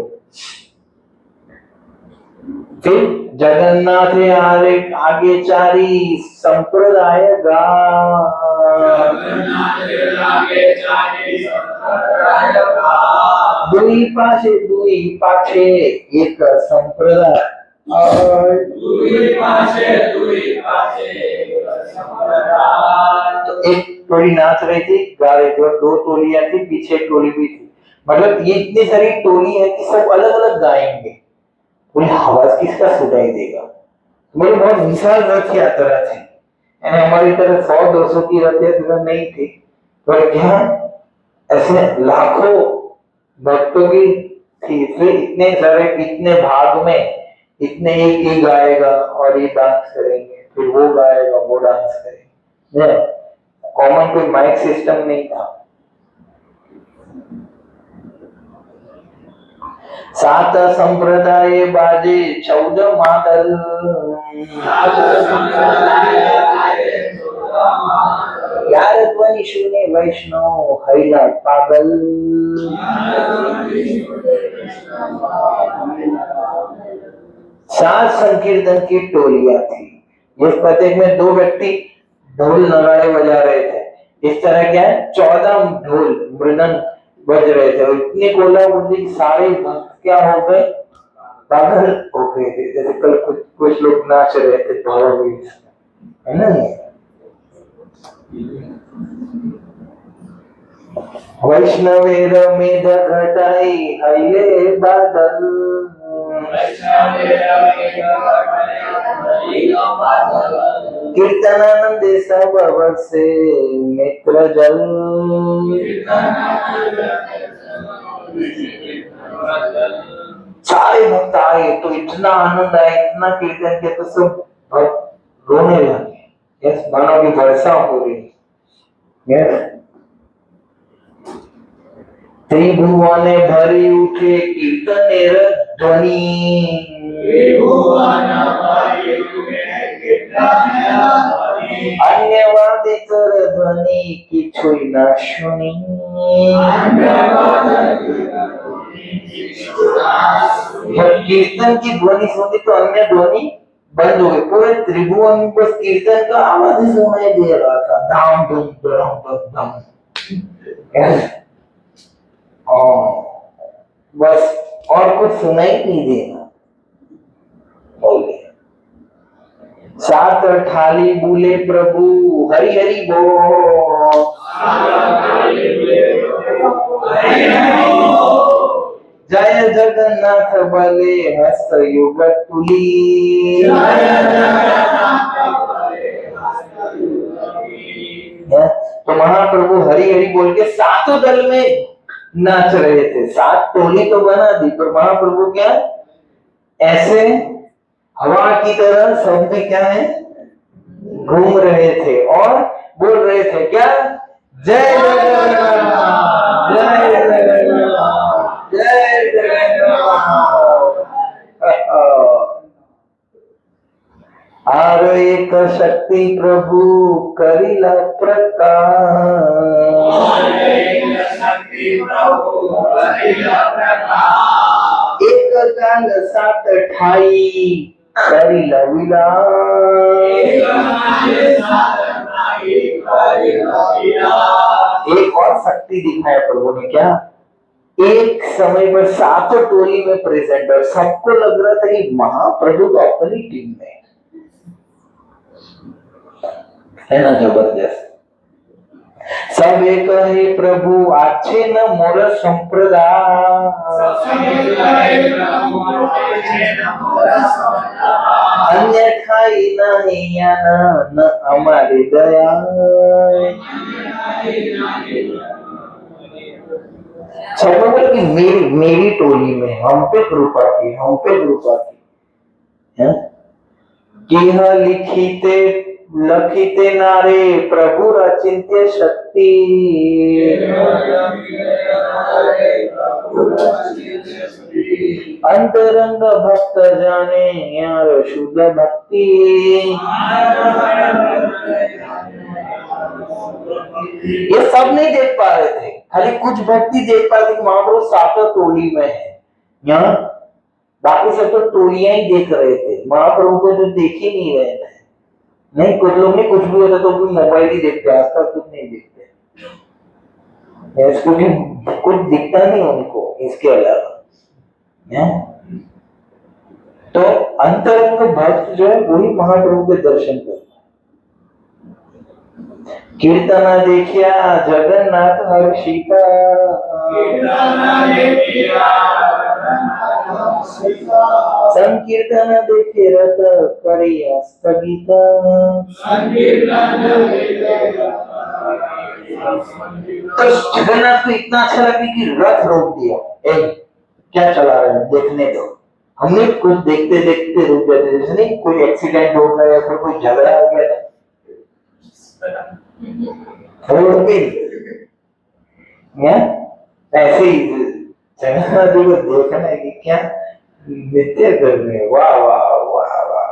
फिर जगन्नाथ आगे चारी संप्रदाय गा, दुई पाछे एक संप्रदाय, और तो एक टोली नाच रही थी, गा रही थी, और दो टोलियां थी, पीछे टोली भी थी। मतलब ये इतनी सारी टोली है कि सब अलग अलग गाएंगे, कोई आवाज किसका सुनाई देगा। मेरी बहुत विशाल रथ यात्रा थी, हमारी तरह 100-200 की रथ यात्रा नहीं थी, पर क्या ऐसे लाखों भक्तों की थी। फिर इतने सारे, इतने भाग में, इतने एक ही गाएगा और ये डांस करेंगे, फिर वो गाएगा वो डांस करेंगे। कॉमन कोई माइक सिस्टम नहीं था। 7 संप्रदाय बाजे 14 मादल, यार ध्वनि सुने वैष्णव हरिला पागल। 7 संकीर्तन की टोलियां थी, इस प्रत्येक में 2 व्यक्ति ढोल नगाड़े बजा रहे थे। इस तरह क्या है, 14 ढोल मृदंग बज रहे थे, और इतनी कोला बुद्धि सारे भक्त क्या हो गए, पागल हो गए थे। जैसे कल कुछ लोग नाच रहे थे, है ना। वैष्णवेर मेध घटाई हईले बादल, कीर्तनानंदे सब बरसे नेत्र जल। सारे भक्त आए तो इतना आनंद आया, इतना कीर्तन किया तो सब रोने लगे। यस, मानो की वर्षा हो रही। यस, त्रिभुवने भरी उठे कीर्तनेर ध्वनि, अन्यवादितर ध्वनि किछुई न शुनि। जब कीर्तन की ध्वनि सुनी तो अन्य ध्वनि बंद हो गई, पूरे त्रिभुवन में बस कीर्तन का आवाज ही सुनाई दे रहा था, धाम धूम धाम धाम। बस और कुछ सुनाई नहीं देना। 7 थाली बोले प्रभु हरि हरि बोल, जय जगन्नाथ बले हस्त युग तुली। तो महाप्रभु हरि हरि बोल के 7 दल में नाच रहे थे। 7 टोली तो बना दी, पर महाप्रभु क्या ऐसे हवा की तरह सब में क्या है, घूम रहे थे और बोल रहे थे क्या, जय जगन्नाथ जय जगन्नाथ जय जगन्नाथ। आर एक शक्ति प्रभु करिला प्रकाश, एक काल 7 ठाई करिला विलास। एक और शक्ति दिखाया प्रभु ने, क्या एक समय पर 7 टोली में प्रेजेंट, और सबको लग रहा था कि महाप्रभु तो अपनी टीम में है ना, जबरदस्त। सब एक है प्रभु आछे न मोर संप्रदाय, अन्य ठाई नहीं न हमारी दया। सब बोल कि मेरी टोली में हम पे कृपा की, हम पे कृपा की है कि लिखिते लखिते नारे प्रभु अचिंत्य शक्ति, अंतरंग भक्त जाने यार शुद्ध भक्ति। ये सब नहीं देख पा रहे थे, खाली कुछ भक्ति देख पा रहे थे कि महाप्रभु सातों टोली में है यहाँ, बाकी सब तो टोलियां ही देख रहे थे, महाप्रभु को तो देख ही नहीं रहे थे। नहीं, कुछ लोग नहीं, कुछ भी होता तो भी मोबाइल ही देखते, आसपास कुछ नहीं देखते, इसको भी कुछ दिखता नहीं उनको इसके अलावा। तो अंतरंग भक्त जो है वही महाप्रभु के दर्शन करता। कीर्तना देखिया जगन्नाथ हर्षिता, संकीर्तन देखे रथ करिया स्थगिता। तो जगन्नाथ को इतना अच्छा लगा कि रथ रोक दिया, क्या चला रहे हैं देखने दो। हमने कुछ देखते देखते रुक जाते, जैसे नहीं कोई एक्सीडेंट हो गया या फिर कोई झगड़ा हो गया ऐसे ही जगन्नाथ जी को देखना है कि क्या नृत्य कर रहे हैं, वाह वाह वाह वाह,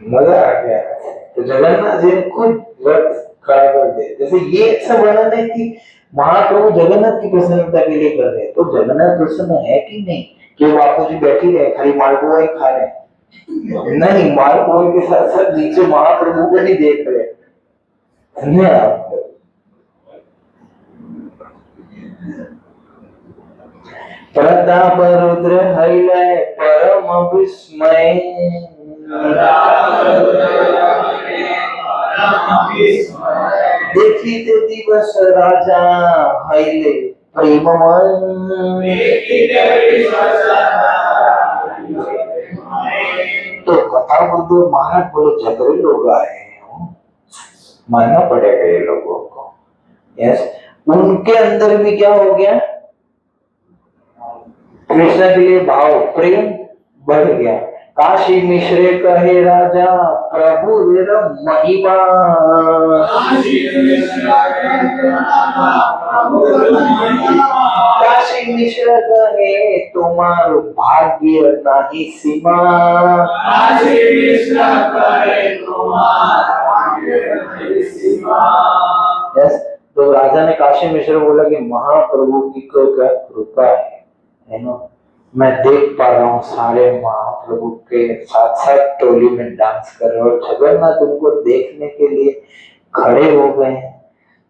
मजा आ गया। तो जगन्नाथ जी ने खुद रथ खड़ा कर दिया। जैसे ये अच्छा वर्णन है कि महाप्रभु जगन्नाथ की प्रसन्नता के लिए कर रहे हैं, तो जगन्नाथ प्रसन्न है कि नहीं कि बापू जी बैठी रहे खाली मालपुआ ही खा रहे हैं? नहीं, मालपुआ के साथ साथ नीचे महाप्रभु को नहीं देख रहे। धन्यवाद। प्रताप रुद्र हरिलय परम विस्मय, देखिते दिवस राजा हरिले प्रेममय। तो कथा बोलते महाराज बोले झगड़े लोग आए हैं, मानना पड़ेगा ये लोगों को। यस, उनके अंदर भी क्या हो गया, कृष्ण के लिए भाव प्रेम बढ़ गया। काशी मिश्रे कहे राजा प्रभु महिमा, काशी मिश्र कहे तुम्हार भाग्य नहीं सीमा। यस, तो राजा ने काशी मिश्र बोला कि महाप्रभु की को क्या कृपा है ना, मैं देख पा रहा हूँ सारे महाप्रभु के साथ साथ टोली में डांस कर रहे, और जगन्नाथ उनको देखने के लिए खड़े हो गए।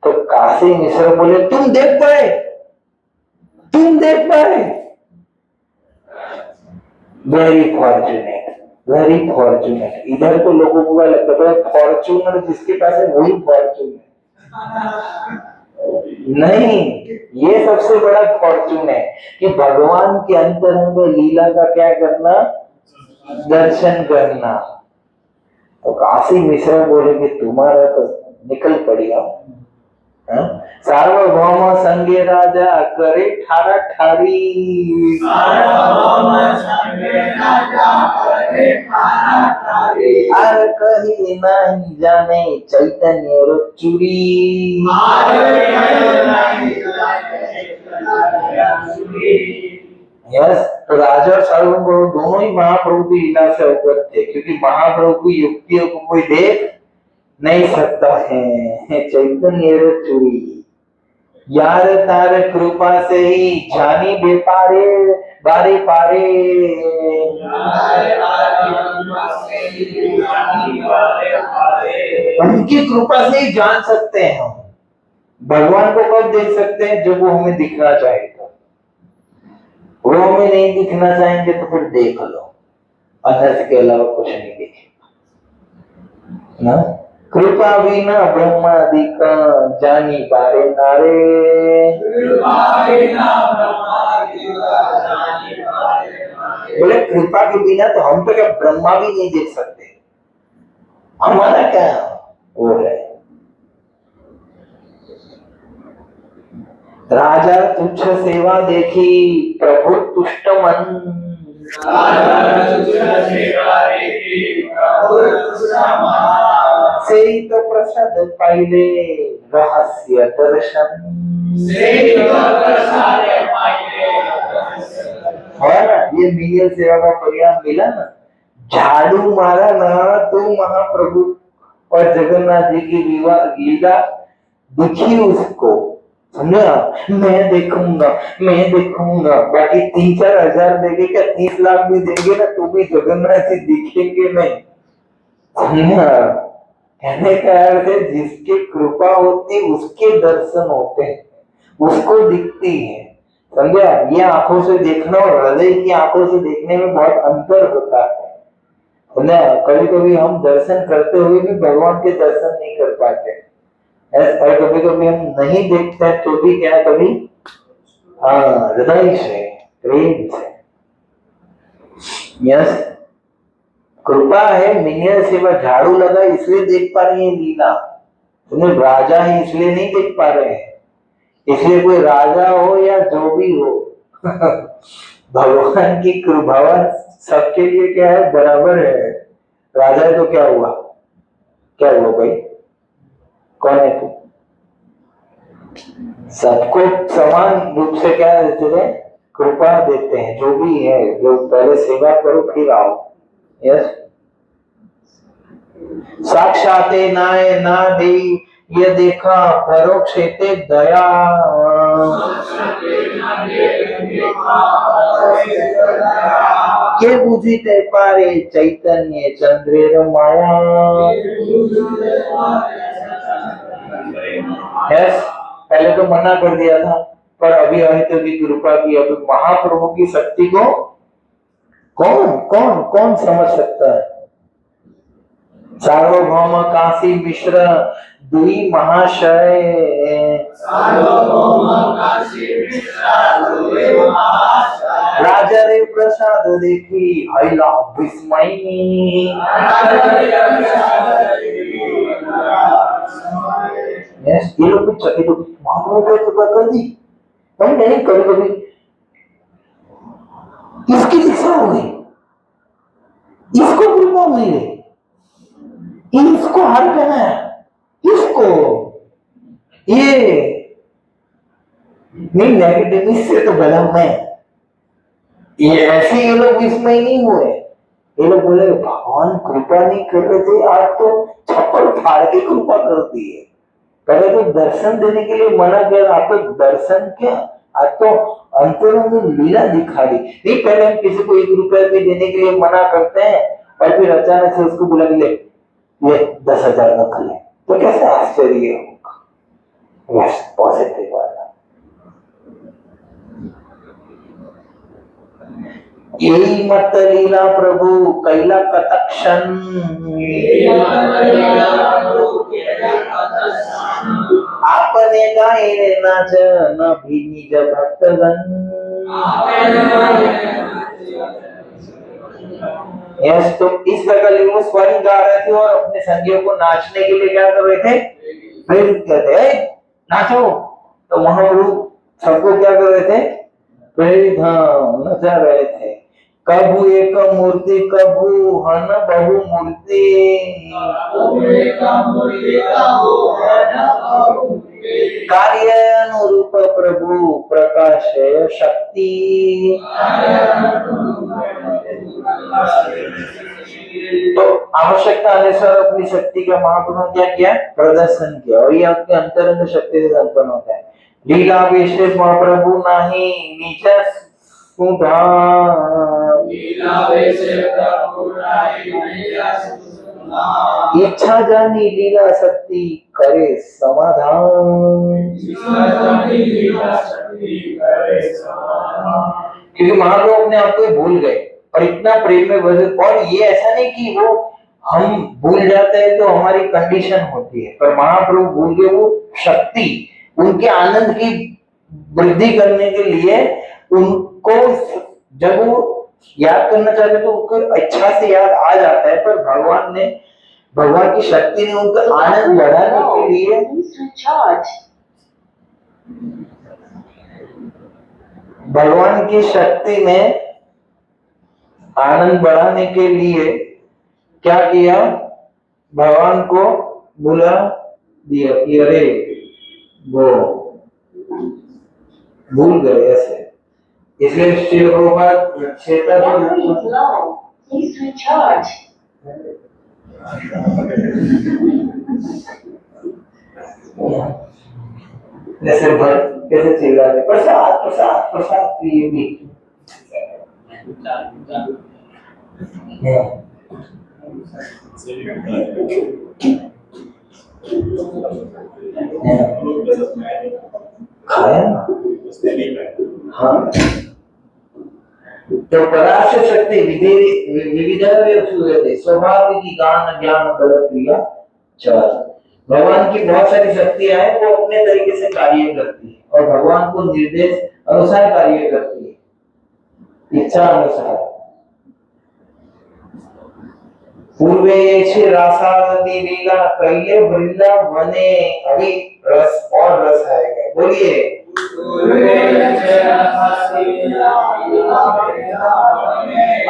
तो काशी मिश्र बोले तुम देख पाए, तुम देख पाए, वेरी फॉर्चुनेट, वेरी फॉर्चुनेट। इधर तो लोगों को लगता है फॉर्चूनर जिसके पास है वही फॉर्चून है, नहीं, ये सबसे बड़ा फॉर्चून है कि भगवान के अंतरंग लीला का क्या करना, दर्शन करना। तो काशी मिश्र बोले कि तुम्हारा तो निकल पड़ेगा। सार्वभौम संगे राजा करे ठारा ठारी, आर कहीं नहीं जाने चैतन्य रुचुरी। यस, तो राजा और सार्वभौम दोनों ही महाप्रभु की लीला से अवगत थे, क्योंकि महाप्रभु की युक्तियों को कोई देख नहीं सकता है। चैतन्य रुचुरी यार तार कृपा से ही जानी बेपारे बारे पारे, उनकी कृपा से ही जान सकते हैं हम। भगवान को कब देख सकते हैं, जब वो हमें दिखना चाहेगा। वो हमें नहीं दिखना चाहेंगे तो फिर देख लो, अनर्थ के अलावा कुछ नहीं दिखेगा ना। कृपा बिना ब्रह्मादिक जानी पारे नारे, बोले कृपा के बिना तो हम तो क्या ब्रह्मा भी नहीं देख सकते, हमारा क्या वो है। राजा तुच्छ सेवा देखी प्रभु तुष्ट मन, से तो प्रसाद पाइले रहस्य दर्शन। है ना, ये मिलियन सेवा का परिणाम मिला ना। झाड़ू मारा ना तो महाप्रभु और जगन्नाथ जी की विवाह लीला दिखी उसको, समझा। मैं देखूंगा, बाकी 3-4 हजार देंगे क्या 30 लाख भी देंगे ना तो भी जगन्नाथ जी दिखेंगे नहीं, समझा। कहने का अर्थ है जिसकी कृपा होती उसके दर्शन होते हैं, उसको दिखती है, समझा। ये आंखों से देखना और हृदय की आंखों से देखने में बहुत अंतर होता है ना। कभी कभी हम दर्शन करते हुए भी भगवान के दर्शन नहीं कर पाते, और कभी कभी हम नहीं देखते हैं तो भी क्या, कभी हृदय से, प्रेम से। यस, कृपा है। मिनियर सेवा झाड़ू लगा इसलिए देख पा रही है लीला, तुम्हें राजा है इसलिए नहीं देख पा रहे हैं, इसलिए कोई राजा हो या जो भी हो भगवान की कृपा सबके लिए क्या है, बराबर है। राजा है तो क्या हुआ, क्या हुआ भाई, कौन है तू, सबको समान रूप से क्या देते हैं, कृपा देते हैं। जो भी है, जो पहले सेवा करो फिर आओ। यस, साक्षाते नाय ना दे ये देखा परोक्ष ते दया, के बुझिते पारे चैतन्य चंद्रेर माया। यस, पहले तो मना कर दिया था, पर अभी अहित की कृपा की, अभी महाप्रभु की शक्ति को कौन कौन कौन समझ सकता है। सार्वभौम काशी मिश्र दुई महाशय, राजा रे प्रसाद देखी हैला विस्मय। ये लोग भी चकित, महाप्रभु को कृपा कर दी, हम नहीं, कभी कभी इसकी दीक्षा हो गई, इसको कृपा मिले, इसको हार पहनाया, इसको ये नहीं, नेगेटिव इससे तो गला में ये ऐसे ये लोग इसमें नहीं हुए। ये लोग बोले भगवान कृपा नहीं कर रहे थे, आज तो छप्पर फाड़ के कृपा कर दी है। पहले तो दर्शन देने के लिए मना किया, आप तो दर्शन क्या, आज तो अंतरंग लीला दिखा दी। नहीं, पहले हम किसी को 1 रुपया भी देने के लिए मना करते हैं और फिर अचानक से उसको बुला ले 10,000 रख ले, तो कैसे आश्चर्य होगा। यस, पॉजिटिव वाला यही मत लीला प्रभु कैला कतक्षण, आपने गाए नाच न भी निज भक्तगण। यस, तो इस प्रकार वो स्वयं गा रहे थे और अपने संगियों को नाचने के लिए क्या कर रहे थे, प्रेरित करते हैं, नाचो। तो महाप्रभु सबको क्या कर रहे थे, प्रेरित, हाँ, नचा रहे थे। कबू एक मूर्ति कबू हन बहु मूर्ति, कार्य अनुरूप प्रभु प्रकाश शक्ति। तो आवश्यकता अनुसार अपनी शक्ति का महाप्रभु ने क्या किया, प्रदर्शन किया, और ये आपके अंतरंग शक्ति से संपन्न होता है। लीला विशेष महाप्रभु नहीं नीचा सुधा, इच्छा जानी लीला शक्ति करे समाधान। क्योंकि महाप्रभु अपने आप को भूल गए और इतना प्रेम में बसे, और ये ऐसा नहीं कि वो हम भूल जाते हैं तो हमारी कंडीशन होती है, पर महाप्रभु भूल गए वो शक्ति, उनके आनंद की वृद्धि करने के लिए उनको जब वो याद करना चाहते तो उनको इच्छा से याद आ जाता है, पर भगवान की शक्ति ने उनका आनंद बढ़ाने के लिए भगवान की शक्ति ने आनंद बढ़ाने के लिए क्या किया, भगवान को बुला दिया कि अरे वो भूल गए ऐसे, इसलिए श्री प्रभुपाद क्षेत्र Battery is low. Please recharge. जैसे भक्त कैसे चिल्ला रहे प्रसाद प्रसाद प्रसाद प्रिय भी खाया ना हाँ तो पराशर शक्ति विविध स्वभाव की गान ज्ञान गलत क्रिया चार भगवान की बहुत सारी शक्तियां हैं वो अपने तरीके से कार्य करती है और भगवान को निर्देश अनुसार कार्य करती है इच्छा अनुसार पूर्वे ये रासावती लीला कैले वृंदावने अभी रस और रस आएगा बोलिए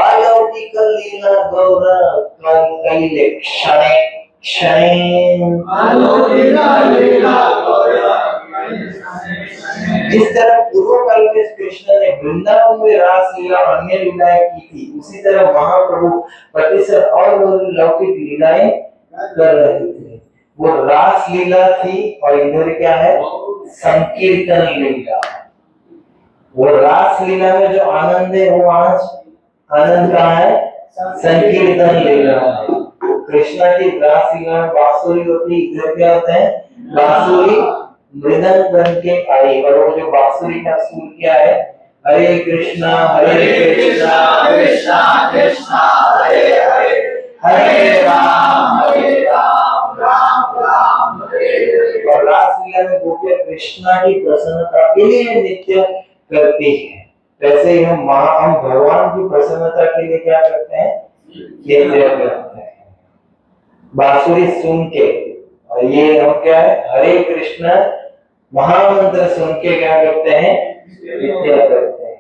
अलौकिक लीला गौरव कैले क्षणे क्षणे जिस तरह पूर्व काल में कृष्ण ने वृंदावन में रास लीला और अन्य लीलाएं की थी उसी तरह महाप्रभु प्रतिशत और लौकिक लीलाएं कर रहे थे वो रास लीला थी और इधर क्या है संकीर्तन लीला वो रास लीला में जो आनंद है वो आज आनंद कहाँ है संकीर्तन लीला कृष्ण की रास लीला में बांसुरी होती इधर क्या होता है बांसुरी मृदंग बन के आई और वो जो बांसुरी का सुर क्या है हरे कृष्णा कृष्णा कृष्णा हरे हरे हरे राम राम राम हरे और रासलीला में गोपियां कृष्णा की प्रसन्नता के लिए नृत्य करती है वैसे ही हम भगवान की प्रसन्नता के लिए क्या करते हैं नृत्य करते हैं बांसुरी सुन के और ये हम क्या है हरे कृष्ण महामंत्र सुन के क्या करते हैं नृत्य करते हैं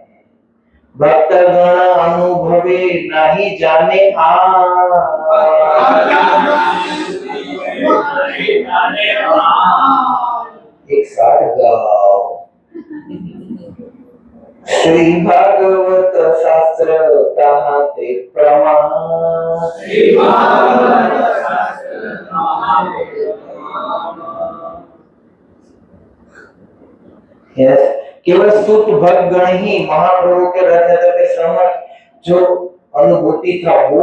भक्तगण अनुभवे नहीं जाने एक साथ गाओ श्री भागवत शास्त्र कहाँ ते प्रमाण श्री भागवत शास्त्र कहाँ ते Yes. केवल शुद्ध भक्त गण ही महाप्रभु के रथ यात्रा के समय जो अनुभूति था वो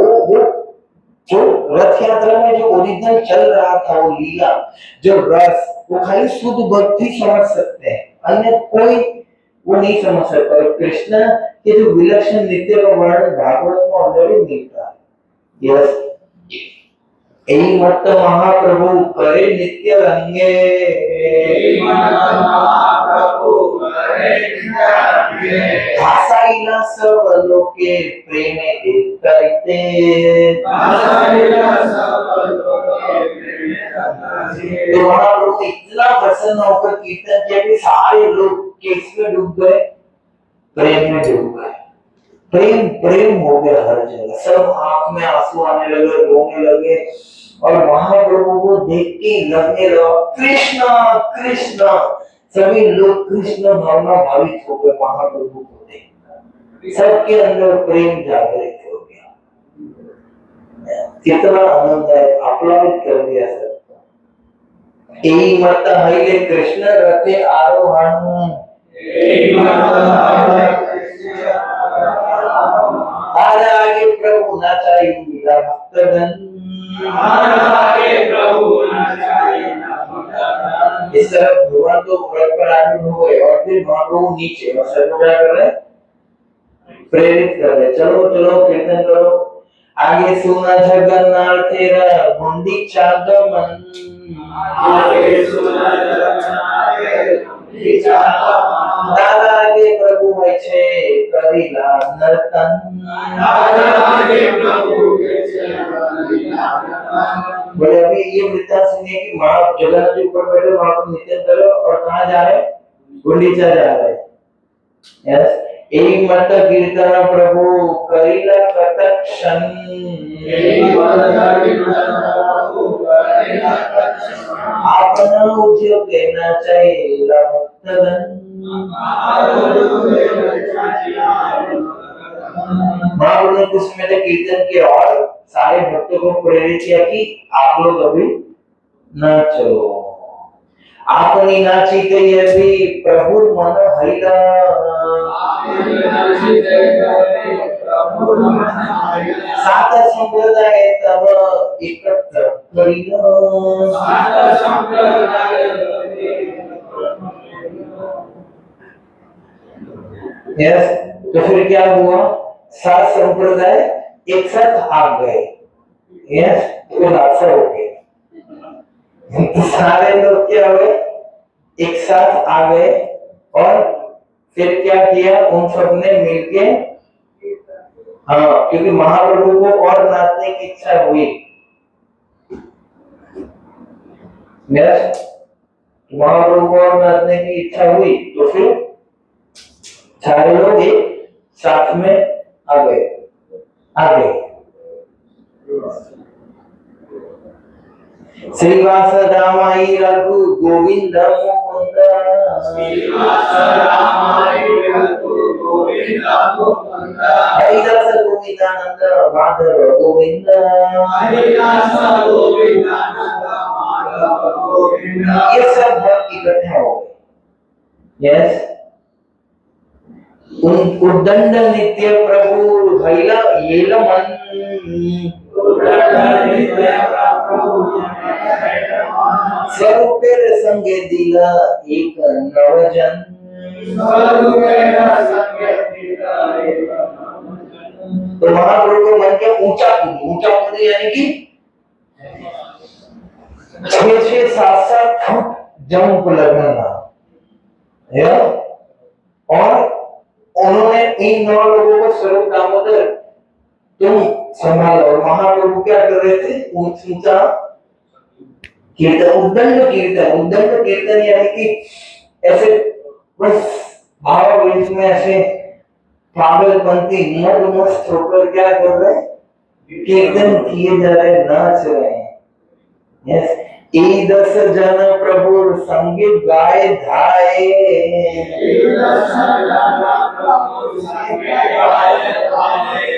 जो रथ यात्रा में जो ओरिजिनल चल रहा था वो लीला जो रस वो खाली शुद्ध भक्त ही समझ सकते हैं अन्य कोई वो नहीं समझ सकता और कृष्ण के जो विलक्षण नृत्य का वर्णन भागवत में ऑलरेडी मिलता है यस यही मत महाप्रभु करे नित्य रंगे भाषाइला सब लोके प्रेम एक करते तो महाप्रभु इतना प्रसन्न होकर कीर्तन किया कि सारे लोग किसमें डूब गए प्रेम में डूब गए प्रेम प्रेम हो गया हर जगह सब आंख में आंसू आने लगे रोने लगे और महाप्रभु को देख के लगने लगा कृष्ण कृष्ण सभी लोग कृष्ण भावना भावित हो गए महाप्रभु को देख सबके अंदर प्रेम जागृत हो गया कितना आनंद है आप्लावित कर दिया सबको यही मत हईले कृष्ण रथे आरोहण आगे प्रभु नाचाई मेरा भक्तगण इस तरह भगवान तो व्रत पर आरूढ़ हो गए और फिर महाप्रभु नीचे और सब क्या कर रहे प्रेरित कर रहे चलो चलो कीर्तन करो आगे सुना जगन्नाथ तेरा गुंडीचा गमन आगे सुना जगन्नाथ दादा के प्रभु है छे करीला नर्तन दादा के प्रभु बोले अभी ये वृत्तांत सुनिए कि माँ जगन्नाथ जी ऊपर बैठे वहां पर नित्य करो और कहाँ जा रहे गुंडीचा जा रहे यस एक मत कीर्तन प्रभु करीला कतक्षण अपना उद्योग लेना चाहिए भक्तगण महाप्रभु ने कुछ समय तक कीर्तन किया और सारे भक्तों को प्रेरित किया कि आप लोग अभी नाचो। आपनी नाची भी प्रभु मन हरिला। सात संप्रदाय तब एकत्र करिला। यस, तो फिर क्या हुआ? सात संप्रदाय एक साथ आ गए। यस, तो लाशा हो गए। सारे लोग क्या हुए? एक साथ आ गए और फिर क्या किया? उन सब ने मिलके, हाँ, क्योंकि महाप्रभु को और नाचने की इच्छा हुई। यस, महाप्रभु को और नाचने की इच्छा हुई तो फिर सारे लोग एक साथ में आ गए। श्रीवास रामाई रघु गोविंद मुकुंद। हरिदास गोविंदानंद माधव गोविंद। ये सब भक्त इकट्ठा हो गए। यस, उद्दंड नित्य प्रभु भैला येल मन। स्वरूपेर संगे दिला एक नवजन। तो महाप्रभु को मन के ऊंचा कूद यानी कि 6-7 फुट जंप लगाना। और उन्होंने इन 9 लोगों को स्वरूप दामोदर तुम संभालो। और महाप्रभु क्या कर रहे थे? ऊंचा कीर्तन, उद्दंड कीर्तन यानी कि ऐसे बस भाव में ऐसे पागलपंती मस्त होकर क्या कर रहे? कीर्तन किए जा रहे, नाच रहे हैं। यस, 10 जन प्रभु संगीत गाए धाए।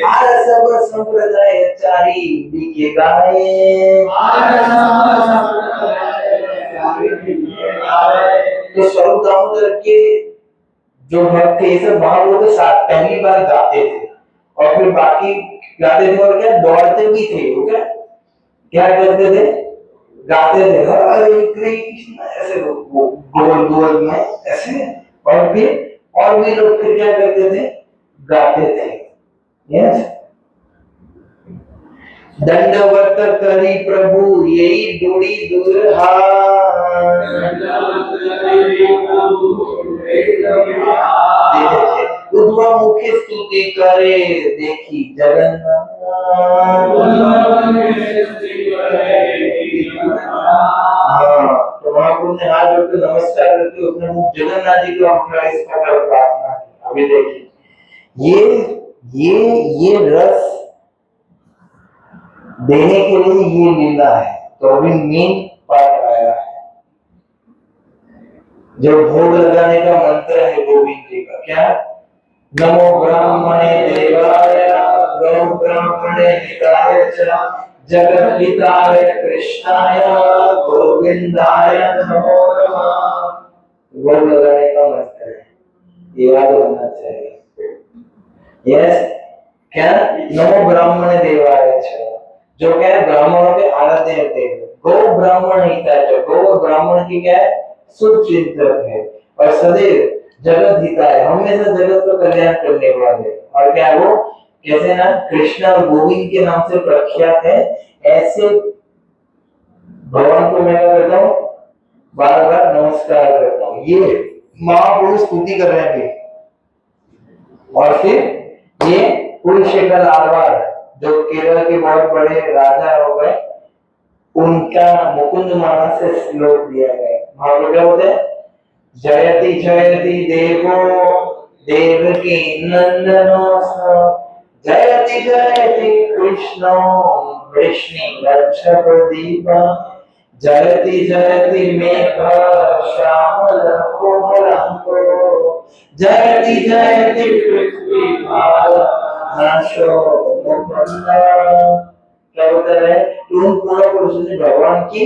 आर सब संप्रदाय चारी दिखे गाए। तो स्वरूप दामोदर के जो भक्त थे ये सब महाप्रभु के साथ पहली बार गाते थे और फिर बाकी गाते थे और क्या दौड़ते भी थे। वो क्या करते थे? गाते थे हरे कृष्ण ऐसे गोल में ऐसे। और फिर और भी लोग फिर क्या करते थे? गाते थे। यस, दंडवत करी प्रभु यही दूरी दुर्हा। उद्वा मुखे स्तुति करे देखी जगन्नाथ। तो महाप्रभु ने हाथ जोड़कर नमस्कार करते हुए अपने मुख जगन्नाथ जी को इस प्रकार प्रार्थना की। अभी देखिए ये रस देने के लिए ये लीला है। तो अभी मेन पार्ट आया है जो भोग लगाने का मंत्र है गोविंद जी का। क्या? नमो ब्राह्मणे देवाय गौ ब्राह्मणे हिताय च जगत हिताय कृष्णाय गोविंदाय नमो नमः। भोग लगाने का मंत्र है, ये याद होना चाहिए। यस, क्या? नमो ब्राह्मणे देवाय च, जो क्या है? ब्राह्मणों के आराध्य देव। गौ ब्राह्मण हिताय च, गौ और ब्राह्मण की क्या है? शुभ चिंतक है। और सदैव जगत हिताय, हमेशा जगत का कल्याण करने वाले। और क्या वो कैसे ना कृष्ण और गोविंद के नाम से प्रख्यात है। ऐसे भगवान को मैं क्या करता हूँ? बार-बार नमस्कार करता हूँ। ये महाप्रभु स्तुति कर रहे थे। और फिर ये कुलशेखर आलवार जो केरल के बहुत बड़े राजा हो गए, उनका मुकुंद माला से श्लोक दिया गया। महाप्रभु क्या बोलते हैं? जयति जयति देवो देवकी नंदनो जयति जयति कृष्णो वृष्णि लक्ष प्रदीप जयति जयति मेघ श्यामल कोमलांगो, जयति जयति पृथ्वी नाशो मुकुंद। क्या होता है? तुम पूर्ण पुरुषों ने भगवान की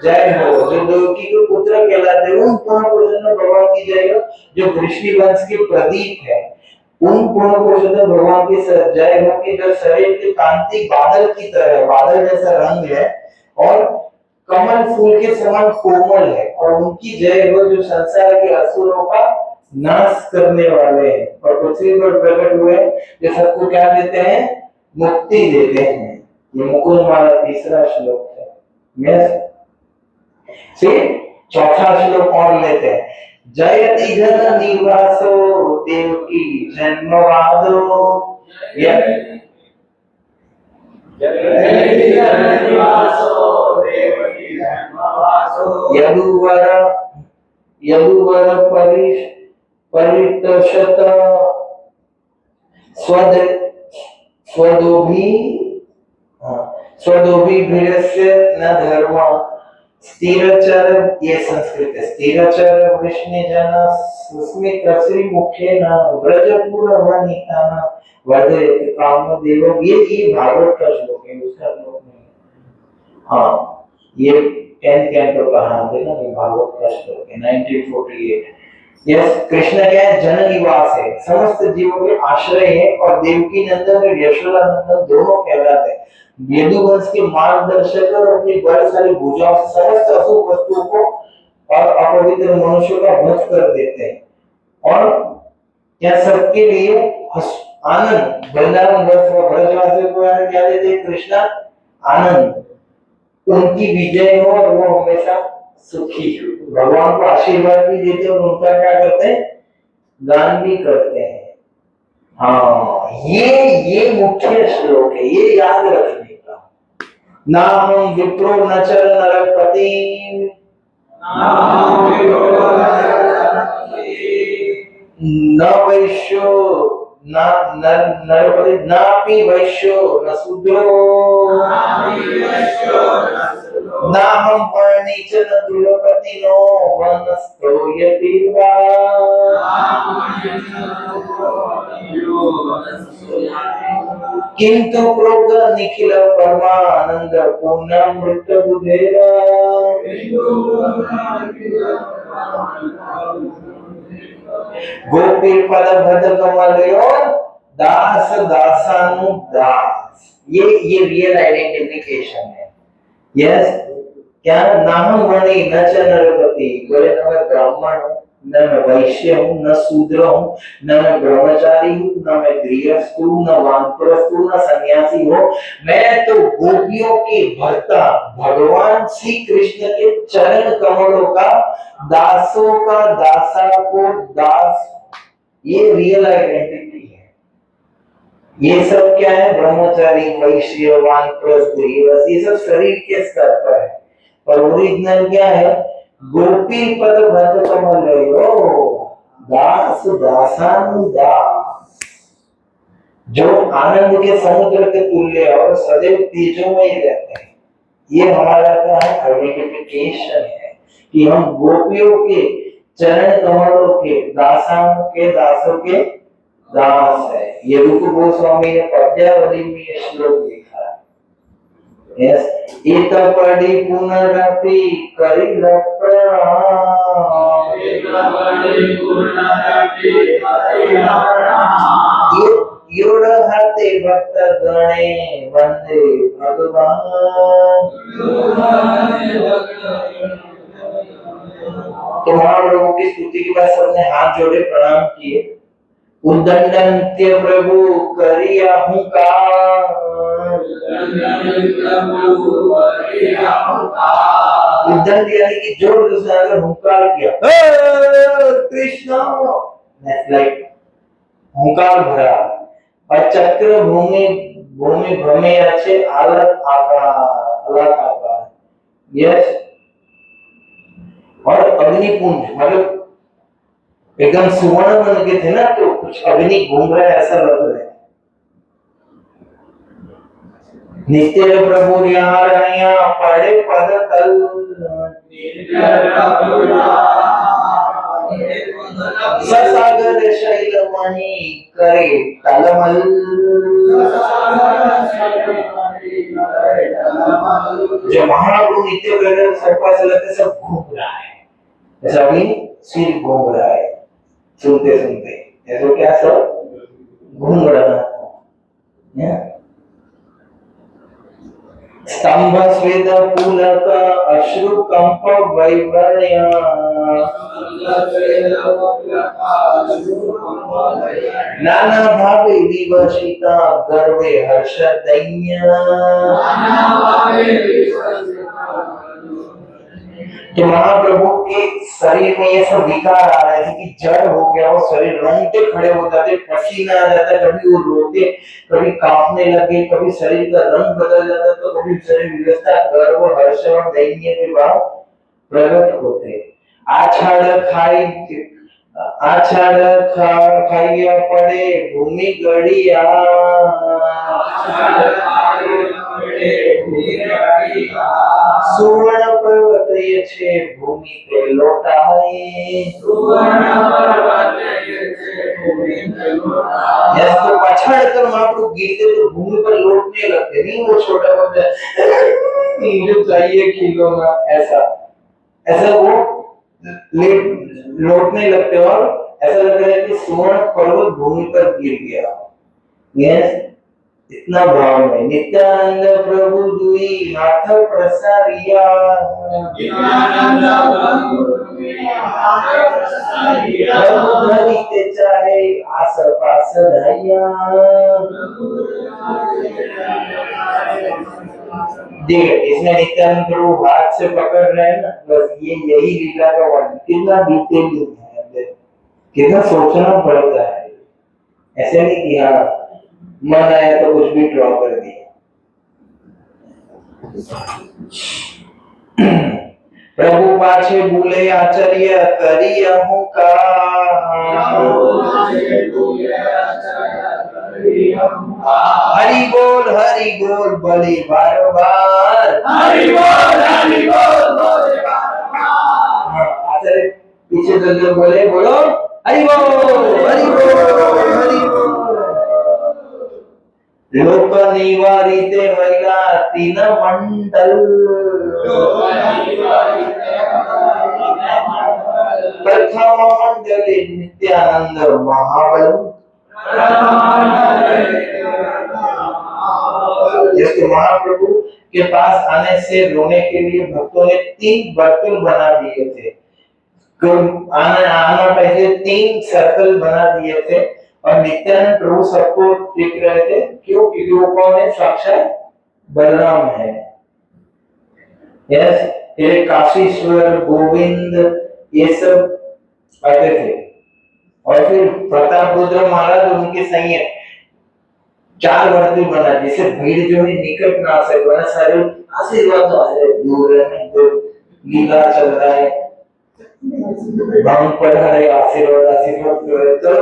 जय हो। जो देवकी के पुत्र कहलाते हैं उन पूर्ण पुरुषों ने भगवान की जय हो। जो वृष्णि वंश के प्रदीप है उन पूर्ण पुरुषों ने भगवान की जय हो कि जो शरीर की कांति बादल की तरह, बादल जैसा रंग है और कमल फूल के समान कोमल है, और उनकी जय हो जो संसार के असुरों का नाश करने वाले हैं और पृथ्वी पर प्रकट हुए जो सबको क्या देते हैं? मुक्ति देते हैं। ये मुकुंद माला तीसरा श्लोक है। यस, फिर चौथा श्लोक और लेते हैं। जयति जन निवासो देवकी जन्मवादो, यदुवर यदुवर परितोषत स्वदोभी भीरस्य न धर्म स्थिरचर, ये संस्कृत है। स्थिरचर वृष्णि जन सुस्मित श्री मुखे न व्रजपुर वनिता न वदे कामदेव। ये भागवत का श्लोक है, उसका श्लोक नहीं। हाँ, ये 10th कैंटो का हाँ देखा कि भागवत का श्लोक है 1948। यस, कृष्ण क्या है? जन निवास है, समस्त जीवों के आश्रय है और देवकी नंदन और यशोदा नंदन दोनों कहलाते हैं। यदुवंश के मार्गदर्शक और अपनी बड़ी सारी भुजाओं से समस्त अशुभ वस्तुओं को और अपवित्र मनुष्यों का वध कर देते हैं और क्या सबके लिए आनंद, वृंदावन ब्रजवासियों को क्या देते हैं? कृष्णा आनंद, उनकी विजय हो और वो हमेशा सुखी हो। भगवान को आशीर्वाद भी देते हैं और उनका क्या करते हैं? गान भी करते हैं। हाँ, ये मुख्य श्लोक है, ये याद रखने का। ना हम विप्रो न चर नरपति, न वैश्यो नरपति, नापि वैश्यो न शूद्रो, ना हम वर्णी च न दुर्पति नो वनस्तो यतिर्वा। किंतु प्रोग निखिल परमानंद पूर्ण मृत बुधेरा। गोपी पद भद कमलयो दास दासानु दास, ये रियल आइडेंटिफिकेशन है। यस, क्या नाम वर्णी न च नरपति, बोले न मैं ब्राह्मण हूँ, न मैं वैश्य हूँ, न शूद्र हूँ, न मैं ब्रह्मचारी हूँ, न मैं गृहस्थ हूँ, न वानप्रस्थ हूँ, न सन्यासी हूँ। मैं तो गोपियों के भर्ता भगवान श्री कृष्ण के चरण कमलों का, दासों का दासा को दास, ये रियल आइडेंटिटी है। ये सब क्या है? ब्रह्मचारी, वैश्य, वानप्रस्थ, गृहस्थ, ये सब शरीर के स्तर पर है और ओरिजिनल क्या है? गोपी पद भद कमलयो दास दासानु दास, जो आनंद के समुद्र के तुल्य और सदैव तेजो में ही रहते हैं। ये हमारा क्या है? आइडेंटिफिकेशन है कि हम गोपियों के चरण कमलों के दासों के दास है। ये रूप गोस्वामी ने पद्यावली में ये श्लोक लिखा है। यस, इत पढ़ी पुनरपि करिल प्रणाम, योड़ हाथे भक्त गणे वंदे भगवान। तो वहां लोगों की स्तुति के बाद सबने हाथ जोड़े प्रणाम किए। उद्दंडन्त्य प्रभु करिया हुंकार, उद्दंड यानी कि जोर से अगर हुंकार किया कृष्णा, लाइक हुंकार भरा, और चक्र भूमि भूमि भ्रमे अच्छे अलग आकार। यस, और अग्निपुंज मतलब एकदम सुवर्ण बन के थे ना, तो कुछ अग्नि घूम रहा है ऐसा लग रहा है। नित्य प्रभु यहाँ पड़े पद तल, ससागर शैलमणि करे तलमल। जो महाप्रभु नित्य प्रकट सबका ऐसा लगता है सब घूम रहा है, ऐसा भी सिर घूम रहा है सुनते सुनते, ऐसा क्या सब घूम रहा है। स्तंभ स्वेद पुलक अश्रु कंप वैवर्ण्य, नाना भावे विवशिता गर्वे हर्ष दैन्य। तो महाप्रभु के शरीर में ये सब विकार आ रहे थे कि जड़ हो गया, वो शरीर रोंगटे खड़े हो जाते, पसीना आ जाता, कभी वो रोते, कभी कांपने लगे, कभी शरीर का रंग बदल जाता, तो कभी शरीर विवस्था गर्व हर्ष और दैन्य के भाव प्रकट होते। आछाड़ खाइया पड़े भूमि गड़िया, सुवर्ण पर्वत ये छे भूमि पे लौटाए। यस, तो पछाड़ कर महाप्रभु गिरते तो भूमि पर लौटने लगते, नहीं वो छोटा बच्चा मुझे चाहिए खिलौना, ऐसा ऐसा वो लौटने लगते और ऐसा लग रहा है कि सुवर्ण पर्वत भूमि पर गिर गया। यस, इतना भाव है। नित्यानंद प्रभु दुई हाथ प्रसारिया, प्रभु धरिते चाहे आस पास धैया। देखिए इसमें नित्यानंद प्रभु हाथ से पकड़ रहे हैं ना, बस ये यही लीला का वर्णन, कितना डिटेलिंग है, कितना सोचना पड़ता है। ऐसे नहीं कि हाँ मन आया तो कुछ भी ड्रॉ कर दिया। प्रभु पाछे बोले आचार्य करियहु का, हरि बोल बोले बार बार, हरि बोल बोले बार बार। आचार्य पीछे चलते बोले बोलो हरि बोल हरि बोल हरि बोल। लोक निवारिते महिला तीन मंडल, प्रथम मंडले नित्यानंद महाबल। जैसे महाप्रभु के पास आने से रोने के लिए भक्तों ने 3 वर्तुल बना दिए थे, आना पहले 3 सर्कल बना दिए थे और नित्यानंद प्रभु सबको देख रहे थे। क्यों? क्योंकि वो कौन है? साक्षात बलराम है। यस, ये काशीश्वर गोविंद ये सब आते थे और फिर प्रताप रुद्र महाराज उनके संग 4 वर्तुल बना, जिससे भीड़ जो है निकट ना आ सके, वरना सारे आशीर्वाद तो है दूर है, तो लीला चल रहा है, भांग पढ़ा रहे, आशीर्वाद तो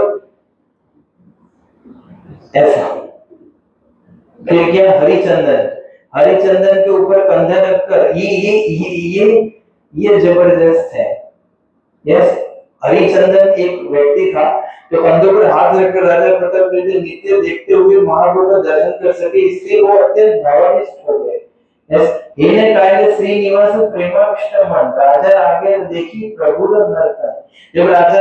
ऐसा। फिर क्या? हरिचंदन के ऊपर कंधा रखकर, ये जबरदस्त है। यस, हरिचंदन एक व्यक्ति था जो कंधों पर हाथ रखकर राजा प्रताप नित्य देखते हुए महाप्रभु का दर्शन कर सके, इसलिए वो अत्यंत भावाविष्ट हो गए। यस, हेने कायले श्रीनिवास प्रेमाविष्टमन, राजा आगे देखी प्रभु नर्तन। जब राजा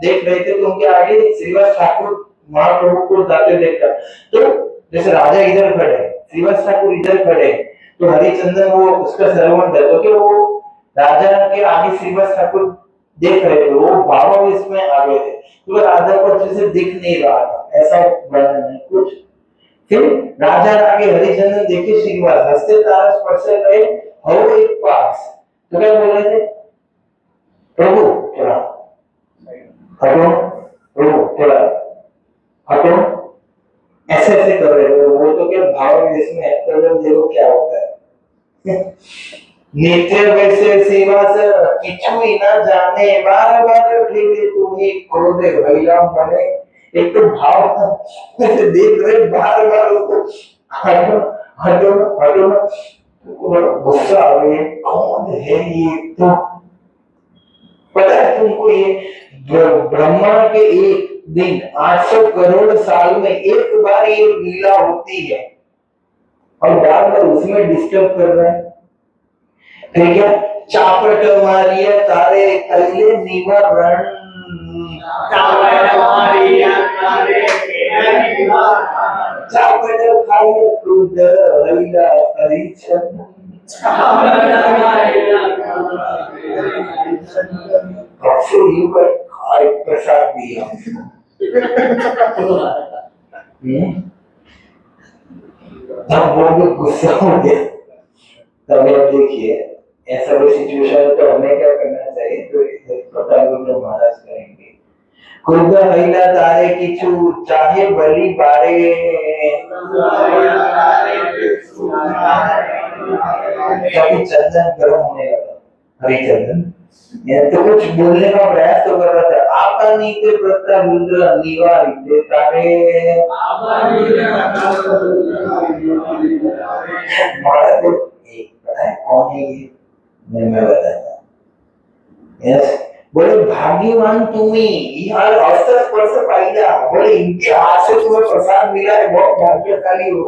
देख रहे थे तो उनके आगे श्रीवास ठाकुर महाप्रभु को जाते देखा, तो जैसे राजा इधर खड़े, श्रीवास ठाकुर इधर खड़े, तो हरिचंदन वो उसका सर्वंत है, तो क्या वो राजा के आगे श्रीवास ठाकुर देख रहे थे, वो भाव इसमें आ गए थे, तो राजा को अच्छे से दिख नहीं रहा था, ऐसा वर्णन है कुछ। फिर राजा आगे हरिचंदन देखे श्रीनिवास हंसते तारा स्पर्श गए हो एक पास, तो क्या बोल रहे थे? प्रभु थोड़ा हटो, प्रभु थोड़ा हटो, ऐसे ऐसे कर रहे थे। वो तो क्या भाव इसमें है, तो देखो क्या होता है। नित्य वैसे श्रीवास किछु ही ना जाने, बार बार ठेले तुम्हें क्रोधे भैराम बने। एक तो भाव देख रहे बार बार उसको हटो हटो हटो, तो बड़ा गुस्सा आ गया, कौन है ये? तो पता है तुमको, ये ब्रह्मा के एक दिन 800 करोड़ साल में एक बार ये लीला होती है और बार बार उसमें डिस्टर्ब कर रहा है। फिर क्या, चापट मारिया तारे कैले निवारण, चापट मारिया तारे कैले निवारण, चापट खाए क्रोध हरिला हरिचंद, प्रसाद दिया। तब वो भी गुस्सा हो गया। तब आप देखिए, ऐसा कोई सिचुएशन है तो हमें क्या करना चाहिए? तो प्रताप गुरु महाराज करेंगे, क्रोध हरिला तारे किछु चाहे बलि बारे, कभी चंदन गर्म होने लगा, हरिचंदन तो कुछ बोलने का प्रयास तो कर रहा था। आपा नीते प्रताप रुद्र निवारिते तारे, महाराज को पता है कौन है ये? मैं बताता हूँ। यस, बोले भाग्यवान तुम्ही, यहाँ अस्त्र स्पर्श पाइला, बोले इनके हाथ से तुम्हें प्रसाद मिला है, बहुत भाग्यशाली हो।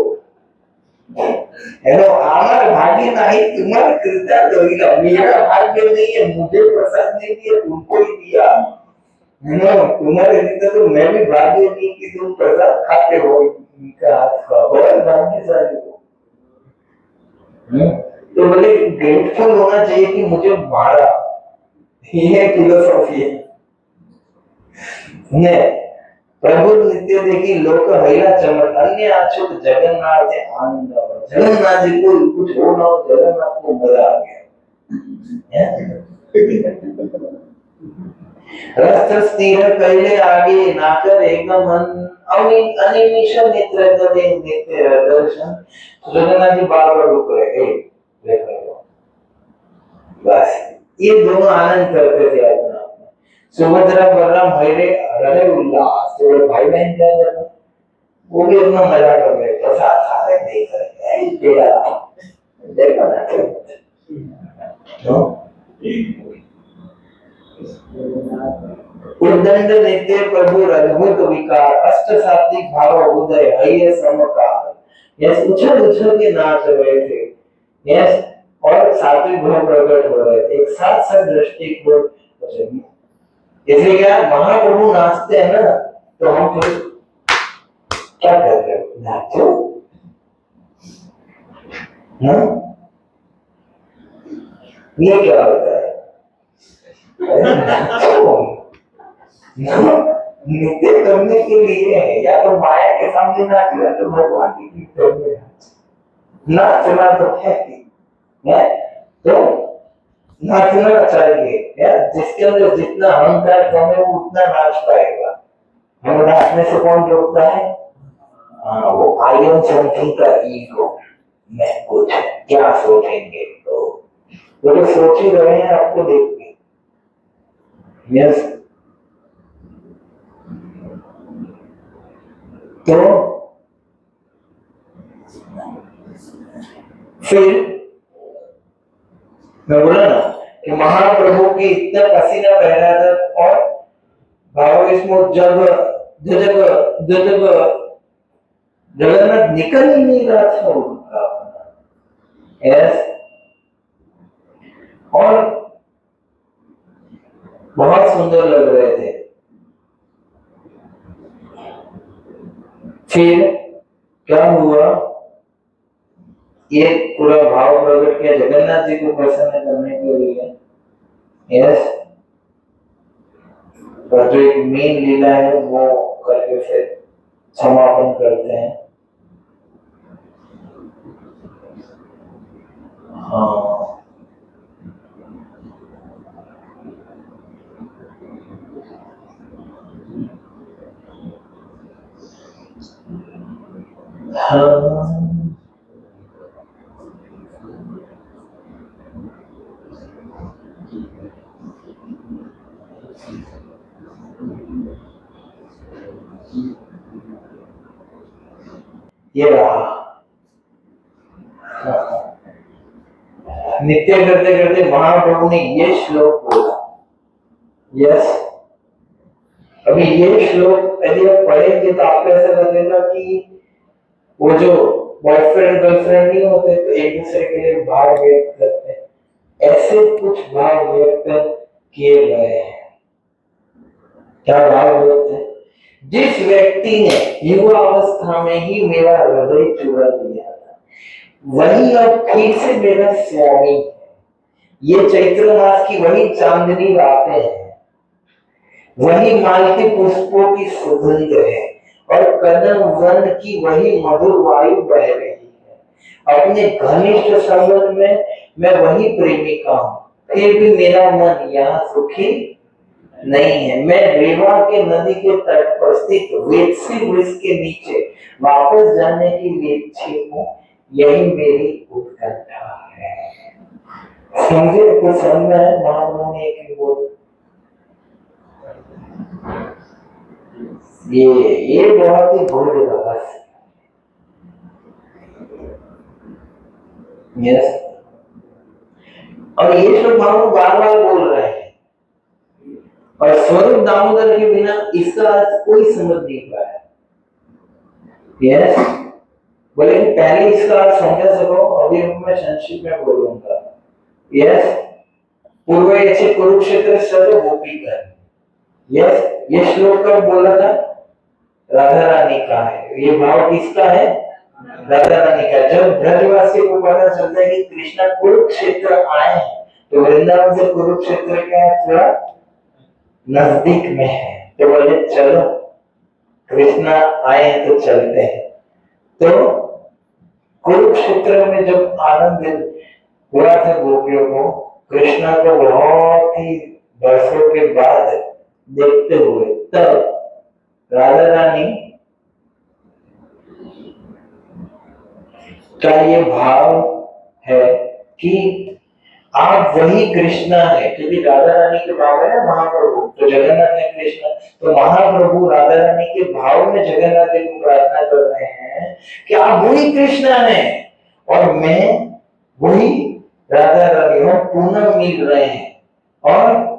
हेलो, हमारा भाग्य नहीं, तुम्हारा कृतज्ञ होइला, मेरा भाग्य नहीं है, मुझे प्रसाद नहीं दिया, तुमको ही दिया। तुम्हारे लिए तो मैं भी भाग्य नहीं कि तुम प्रसाद खाते हो, इनका हाथ का, बहुत भाग्यशाली हो। तो बोले ग्रेटफुल होना चाहिए कि मुझे मारा, ये फिलोसॉफी है। प्रभु नित्य देखी लोक हैला चमक, अन्य अछूत जगन्नाथ आनंद। जगन्नाथ जी को कुछ हो ना हो, जगन्नाथ को मजा आ गया। रस्त्र स्थिर कैले आगे नाकर एकदम अनिमिष नेत्र करे नित्य दर्शन। जगन्नाथ जी बार बार रुक रहे, देख रहे हो, बस ये दोनों आनंद करते थे अपना। सुभद्रा बलराम हरे हृदय उल्लास, तो भाई बहन क्या कर रहे, वो भी अपना मजा कर रहे, प्रसाद खा रहे, देख रहे, देखा ना तो उद्दंड नित्य प्रभु अद्भुत विकार, अष्ट सात्विक भाव उदय हय समकार। यस, उछल उछल के नाच रहे थे। यस, और सात्विक भाव प्रकट हो रहे थे, एक साथ सब दृष्टिकोण। इसलिए क्या महाप्रभु नाचते हैं ना, तो हम फिर क्या कर रहे हो, नाचो ना, ये क्या होता है? नृत्य करने के लिए है, या तो माया के सामने नाच रहा तो भगवान की कीर्तन में नाचना तो है तो नाचना चाहिए। जिसके अंदर जितना अहंकार कम है वो उतना नाच पाएगा। हमें नाचने से कौन रोकता है? वो आई एम समथिंग का ईगो, मैं कुछ क्या सोचेंगे, तो वो तो सोच ही रहे हैं आपको देख के। यस, तो फिर मैं बोला ना कि महाप्रभु की इतना पसीना बह रहा था और भाव इसमें जब जब जब जगन्नाथ निकल ही नहीं रहा था उनका। यस, और बहुत सुंदर लग रहे थे। फिर क्या हुआ, ये पूरा भाव प्रकट किया जगन्नाथ जी को प्रसन्न करने के लिए। यस, पर जो एक मेन लीला है वो करके फिर समापन करते हैं। हाँ, हाँ, ये रहा। हाँ, नित्य करते करते महाप्रभु ने ये श्लोक बोला। यस, अभी ये श्लोक यदि आप पढ़ेंगे तो आपको ऐसा लगेगा कि वो जो बॉयफ्रेंड गर्लफ्रेंड नहीं होते तो एक दूसरे के लिए भाव व्यक्त करते हैं, ऐसे कुछ भाव व्यक्त किए गए हैं। क्या भाव व्यक्त है? जिस व्यक्ति ने युवा अवस्था में ही मेरा हृदय चुरा दिया था, वही अब फिर से मेरा स्वामी है। ये चैत्र मास की वही चांदनी रातें हैं, वही मालती पुष्पों की सुगंध है और कदम वन की वही मधुर वायु बह रही है। अपने घनिष्ठ संबंध में मैं वही प्रेमिका हूँ, फिर भी मेरा मन यहाँ सुखी नहीं है। मैं रेवा के नदी के तट पर स्थित वेत्सी वृक्ष के नीचे वापस जाने की इच्छुक हूँ, यही मेरी उत्कंठा है। समझे? कुछ समझ में है महाप्रभु ने एक बोल, ये बहुत ही गूढ़ रहस्य। यस, और ये सब महाप्रभु बार बार बोल रहे हैं और स्वरूप दामोदर के बिना इसका अर्थ कोई समझ नहीं पाया। यस, बोले कि पहले इसका अर्थ समझ सको, अभी मैं संक्षिप्त में बोलूंगा। यस, पूर्व ऐसे कुरुक्षेत्र सर्व गोपी कर। यस, ये श्लोक कब बोला था? राधा रानी का है। ये भाव किसका है? राधा रानी का। जब ब्रजवासी को पता चलता है कि कृष्ण कुरुक्षेत्र आए हैं, तो वृंदावन से कुरुक्षेत्र क्या थोड़ा नजदीक में है, तो बोले चलो कृष्ण आए हैं तो चलते हैं। तो कुरुक्षेत्र में जब आनंद हुआ था गोपियों को, कृष्ण को बहुत ही वर्षों के बाद देखते हुए, तब राधा रानी का ये भाव है कि आप वही कृष्णा है, क्योंकि राधा रानी के भाव है ना महाप्रभु, तो जगन्नाथ है कृष्ण, तो महाप्रभु राधा रानी के भाव में जगन्नाथ जी को प्रार्थना कर रहे हैं कि आप वही कृष्णा हैं और मैं वही राधा रानी हूं, पुनः मिल रहे हैं। और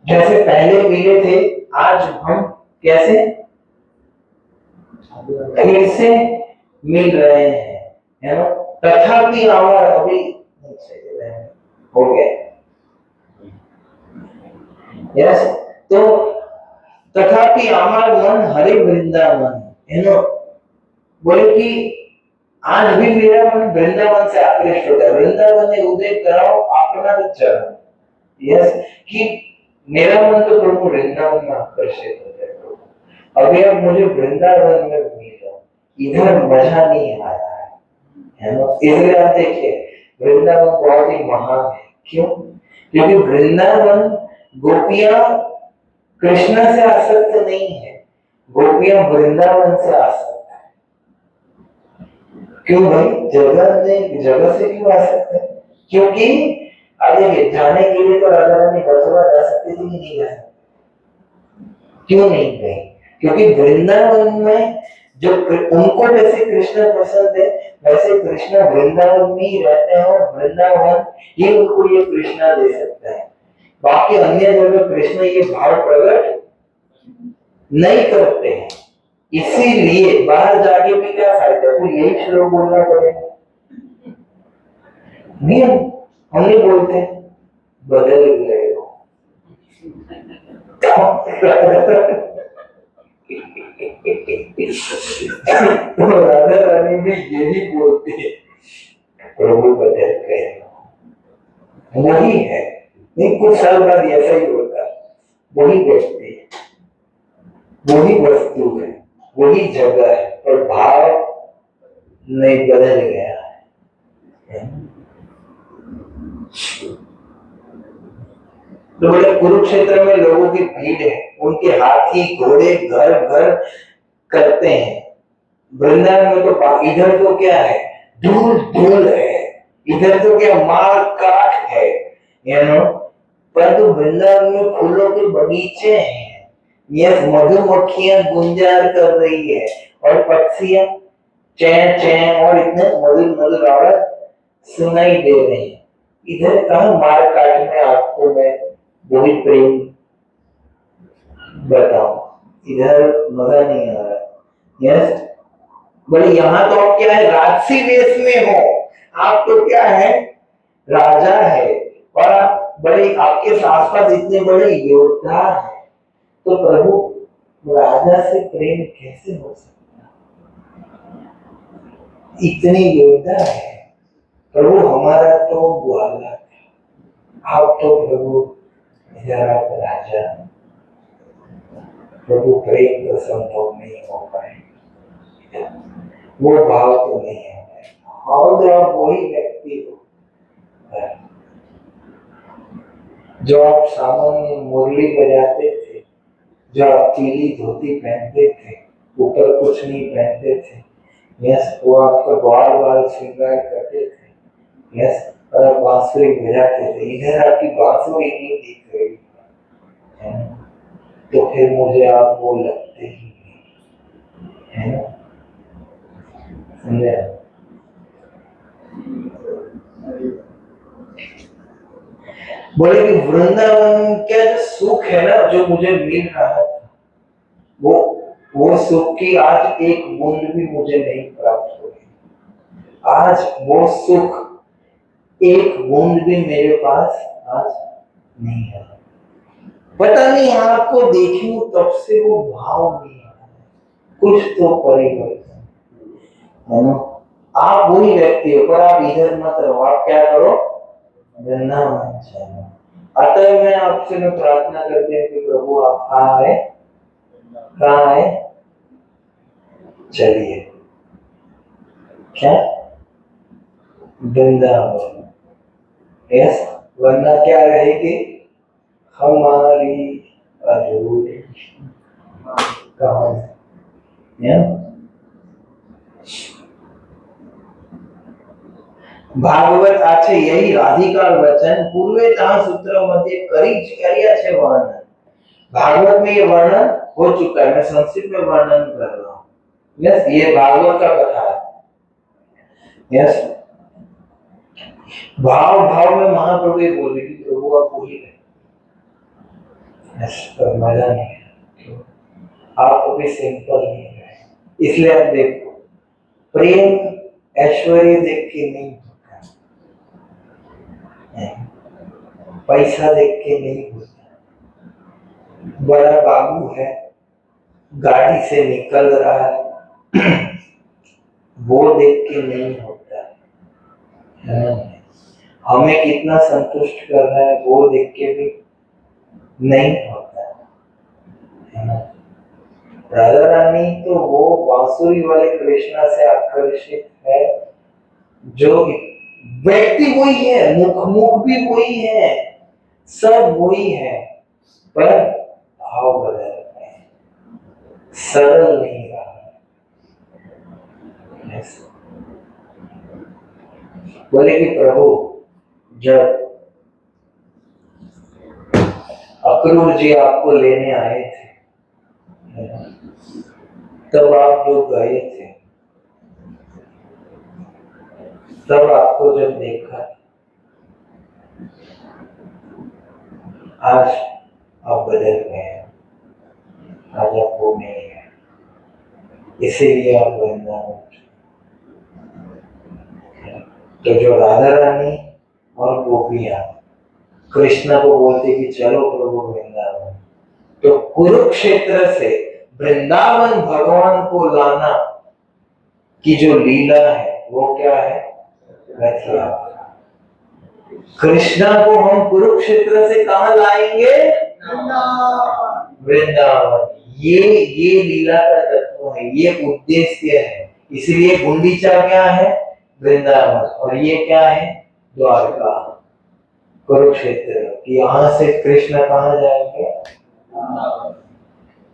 जैसे पहले मिले थे, आज हम कैसे फिर से मिल रहे हैं, है ना? तथापि आवर अभी हो गया। यस, तो तथापि आमार मन हरे वृंदावन, है ना? बोले कि आज भी मेरा मन वृंदावन से आकृष्ट होता है। वृंदावन में उदय कराओ अपना चरण। यस, कि मेरा मन तो प्रभु वृंदावन में आकर्षित होता है। अभी अब मुझे वृंदावन में मिला, इधर मजा नहीं आ रहा है ना? इसलिए आप देखिए वृंदावन बहुत ही महान है। क्यों? क्योंकि वृंदावन गोपियां कृष्ण से आसक्त नहीं है, गोपियां वृंदावन से आसक्त है। क्यों भाई? जगह से क्यों आसक्त है? क्योंकि देखिए जाने के लिए तो राधा रानी मथुरा जा सकती थी कि नहीं जा सकती? क्यों नहीं गई? क्योंकि वृंदावन में जो उनको जैसे कृष्ण पसंद है, वैसे कृष्ण वृंदावन में ही रहते हैं और वृंदावन ही उनको ये कृष्णा दे सकता है। बाकी अन्य जगह कृष्ण ये भाव प्रकट नहीं करते हैं। इसीलिए बाहर जाके भी क्या फायदा? तो यही श्लोक बोलना पड़ेगा। नहीं, हम नहीं बोलते, बदल गए हो। राधा रानी भी यही बोलती है, प्रभु बदल गए, वही है। नहीं, कुछ साल बाद ऐसा ही होता है। वही व्यक्ति है, वही वस्तु है, वही जगह है, और भाव नहीं बदल गया है। तो बोले कुरुक्षेत्र में लोगों की भीड़ है, उनके हाथी घोड़े घर घर करते हैं। वृंदावन में तो इधर तो क्या है? धूल धूल है, इधर तो क्या मार काट है, परंतु वृंदावन में फूलों के बगीचे हैं। यह मधुमक्खियां गुंजार कर रही है और पक्षियां चैं चैं और इतने मधुर मधुर आवाज सुनाई दे रही है। इधर कहाँ मार काट में आपको मैं वही प्रेम बताऊं, इधर मजा नहीं आ रहा। यस, बोले यहाँ तो आप क्या है, राजसी वेश में हो, आप तो क्या है, राजा है, और आप बड़े, आपके आसपास इतने बड़े योद्धा है, तो प्रभु राजा से प्रेम कैसे हो सकता, इतने योद्धा है प्रभु, हमारा तो ग्वाला है, आप तो प्रभु इधर आप राजा, प्रभु प्रेम तो संभव नहीं हो पाए, वो भाव तो नहीं है। और जो आप वही व्यक्ति हो जो आप सामान्य मुरली बजाते थे, जो आप पीली धोती पहनते थे, ऊपर कुछ नहीं पहनते थे, यस, वो आपका बाल बाल श्रृंगार करते थे, यस, और आप बांसुरी बजाते थे, इधर आपकी बांसुरी नहीं दिख रही है, तो फिर मुझे आप वो लगते ही नहीं है ना, समझे? बोले कि वृंदावन का जो सुख है ना, जो मुझे मिल रहा है, वो सुख की आज एक बूंद भी मुझे नहीं प्राप्त हो रही, आज वो सुख एक बूंद भी मेरे पास आज नहीं है। पता नहीं, आपको देखूं तब से वो भाव नहीं आ रहा, कुछ तो परिवर्तन है ना। आप वही व्यक्ति हो, पर आप इधर मत रहो, आप क्या करो, वृंदावन चलो। अतः मैं आपसे मैं प्रार्थना करते हैं कि प्रभु आप कहाँ है, कहाँ है, चलिए, क्या, वृंदावन, यस, वरना क्या रहेगी, हमारी अधूरी कहानी। भागवत आछे यही राधिकार वचन, पूर्वे ता सूत्र मध्य करिया छे वर्णन। भागवत में ये वर्णन हो चुका है, मैं संक्षिप्त में वर्णन कर रहा हूँ। यस, ये भागवत का कथा है। यस, भाव भाव में महाप्रभु ये बोले कि प्रभु आप वही रहे, यस, पर मजा नहीं है, क्यों, आप कभी सिंपल नहीं रहे, इसलिए आप देखो, प्रेम ऐश्वर्य देख के नहीं होता, पैसा देख के नहीं होता, बड़ा बाबू है, गाड़ी से निकल रहा है, वो देख के नहीं होता है, हमें कितना संतुष्ट कर रहा है वो देख के भी नहीं होता है ना। राधा रानी तो वो बांसुरी वाले कृष्णा से आकर्षित है, जो व्यक्ति वही है, मुख भी वही है, सब वही है, पर भाव बदल रहे हैं, सरल नहीं रहा। बोले कि प्रभु जब अक्रूर जी आपको लेने आए थे, तब आप जो गए थे, तब आपको जब देखा, आज आप बदल गए हैं, आज आप वो नहीं है, इसीलिए आप वृंदावन। तो जो राधा रानी और गोपियां कृष्णा को बोलते कि चलो प्रभु वृंदावन, तो कुरुक्षेत्र से वृंदावन भगवान को लाना की जो लीला है वो क्या है, रथ यात्रा। कृष्णा को हम कुरुक्षेत्र से कहां लाएंगे, वृंदावन। ये लीला का तत्व है, ये उद्देश्य है, इसलिए गुंडीचा क्या है, वृंदावन, और ये क्या है, द्वारका, कुरुक्षेत्र। यहाँ से कृष्ण कहाँ जाएंगे,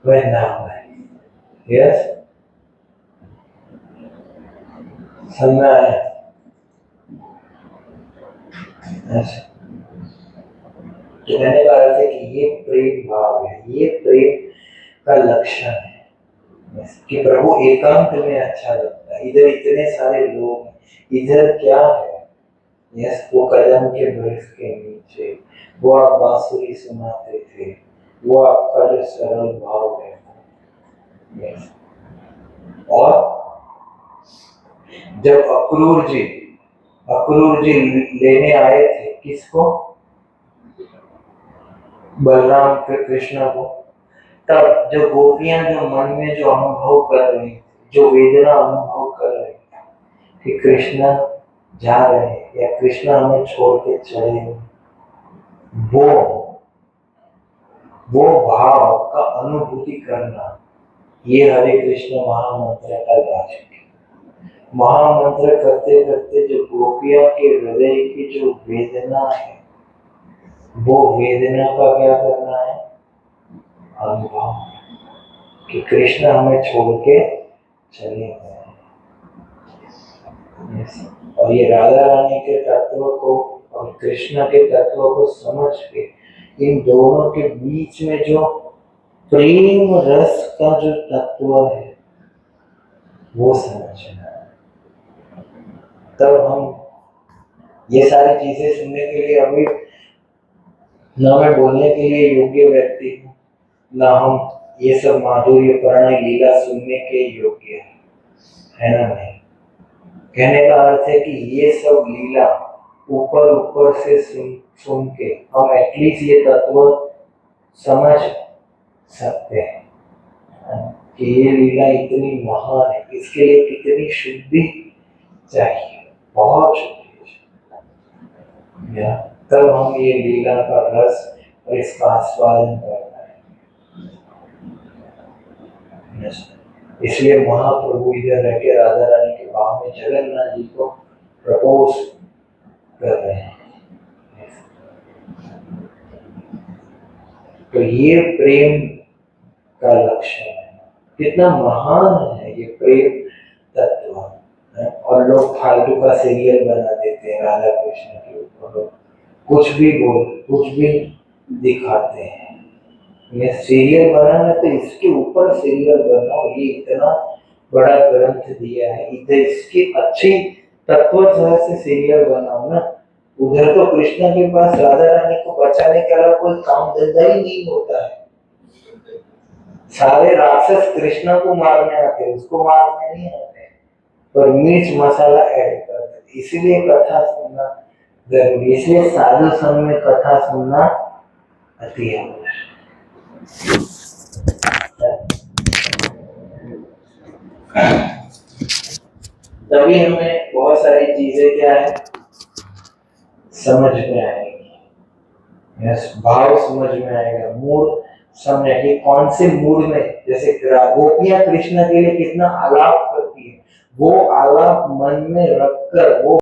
वृंदावन। यस, समझा है। तो कहने का अर्थ है कि ये प्रेम भाव है, ये प्रेम का लक्षण है कि प्रभु एकांत में अच्छा लगता है। इधर इतने सारे लोग हैं, इधर क्या है, यस, वो कदम के वृक्ष के नीचे वो आप बांसुरी सुनाते थे, वो आपका जो सरल भाव है। यस, और जब अक्रूर जी लेने आए थे किसको? बलराम के कृष्ण को। तब जो गोपियां जो मन में जो अनुभव कर रही थी, जो वेदना अनुभव कर रही थी कि कृष्ण जा रहे हैं या कृष्ण हमें छोड़ के चले गए, वो भाव का अनुभूति करना, ये हरे कृष्ण महामंत्र का राज है। महामंत्र करते करते जो गोपियों के हृदय की जो वेदना है, वो वेदना का क्या करना है? अनुभव, कि कृष्ण हमें छोड़ के चले गए। और ये राधा रानी के तत्व को और कृष्ण के तत्व को समझ के इन दोनों के बीच में जो प्रेम रस का जो तत्व है वो समझना, तब हम ये सारी चीजें सुनने के लिए अभी ना मैं बोलने के लिए योग्य व्यक्ति हूँ, ना हम ये सब माधुर्य प्रणय लीला सुनने के योग्य है ना? नहीं, कहने का अर्थ है कि ये सब लीला ऊपर ऊपर से सुन के हम एटलीस्ट ये तत्व समझ सकते हैं कि ये लीला इतनी महान है, इसके लिए कितनी शुद्धि चाहिए, बहुत शुद्धि चाहिए, तब हम ये लीला का रस और इसका आस्वादन करना है। इसलिए महाप्रभु इधर रह के राधा रानी के भाव में जगन्नाथ जी को प्रपोज कर रहे हैं। तो ये प्रेम का लक्षण है, कितना महान है ये प्रेम तत्व है। और लोग फालतू का सीरियल बना देते हैं राधा कृष्ण के ऊपर, कुछ भी दिखाते हैं। ये सीरियल बनाना तो इसके ऊपर सीरियल बनाओ, ये इतना बड़ा ग्रंथ दिया है, इधर इसकी अच्छी तत्व से सीरियल बनाओ ना। उधर तो कृष्ण के पास राधा रानी को बचाने के अलावा कोई काम धंधा ही नहीं होता है। सारे राक्षस कृष्ण को मारने आते, उसको मारने नहीं आते, पर मिर्च मसाला ऐड कर देते। इसीलिए कथा सुनना जरूरी, इसलिए साधु संग में कथा सुनना अति आवश्यक। तभी हमें बहुत सारी चीजें क्या है समझ में आएगी। यस, भाव समझ में आएगा, मूड समझ कि कौन से मूड में, जैसे गोपियां कृष्ण के लिए कितना आलाप करती है, वो आलाप मन में रखकर वो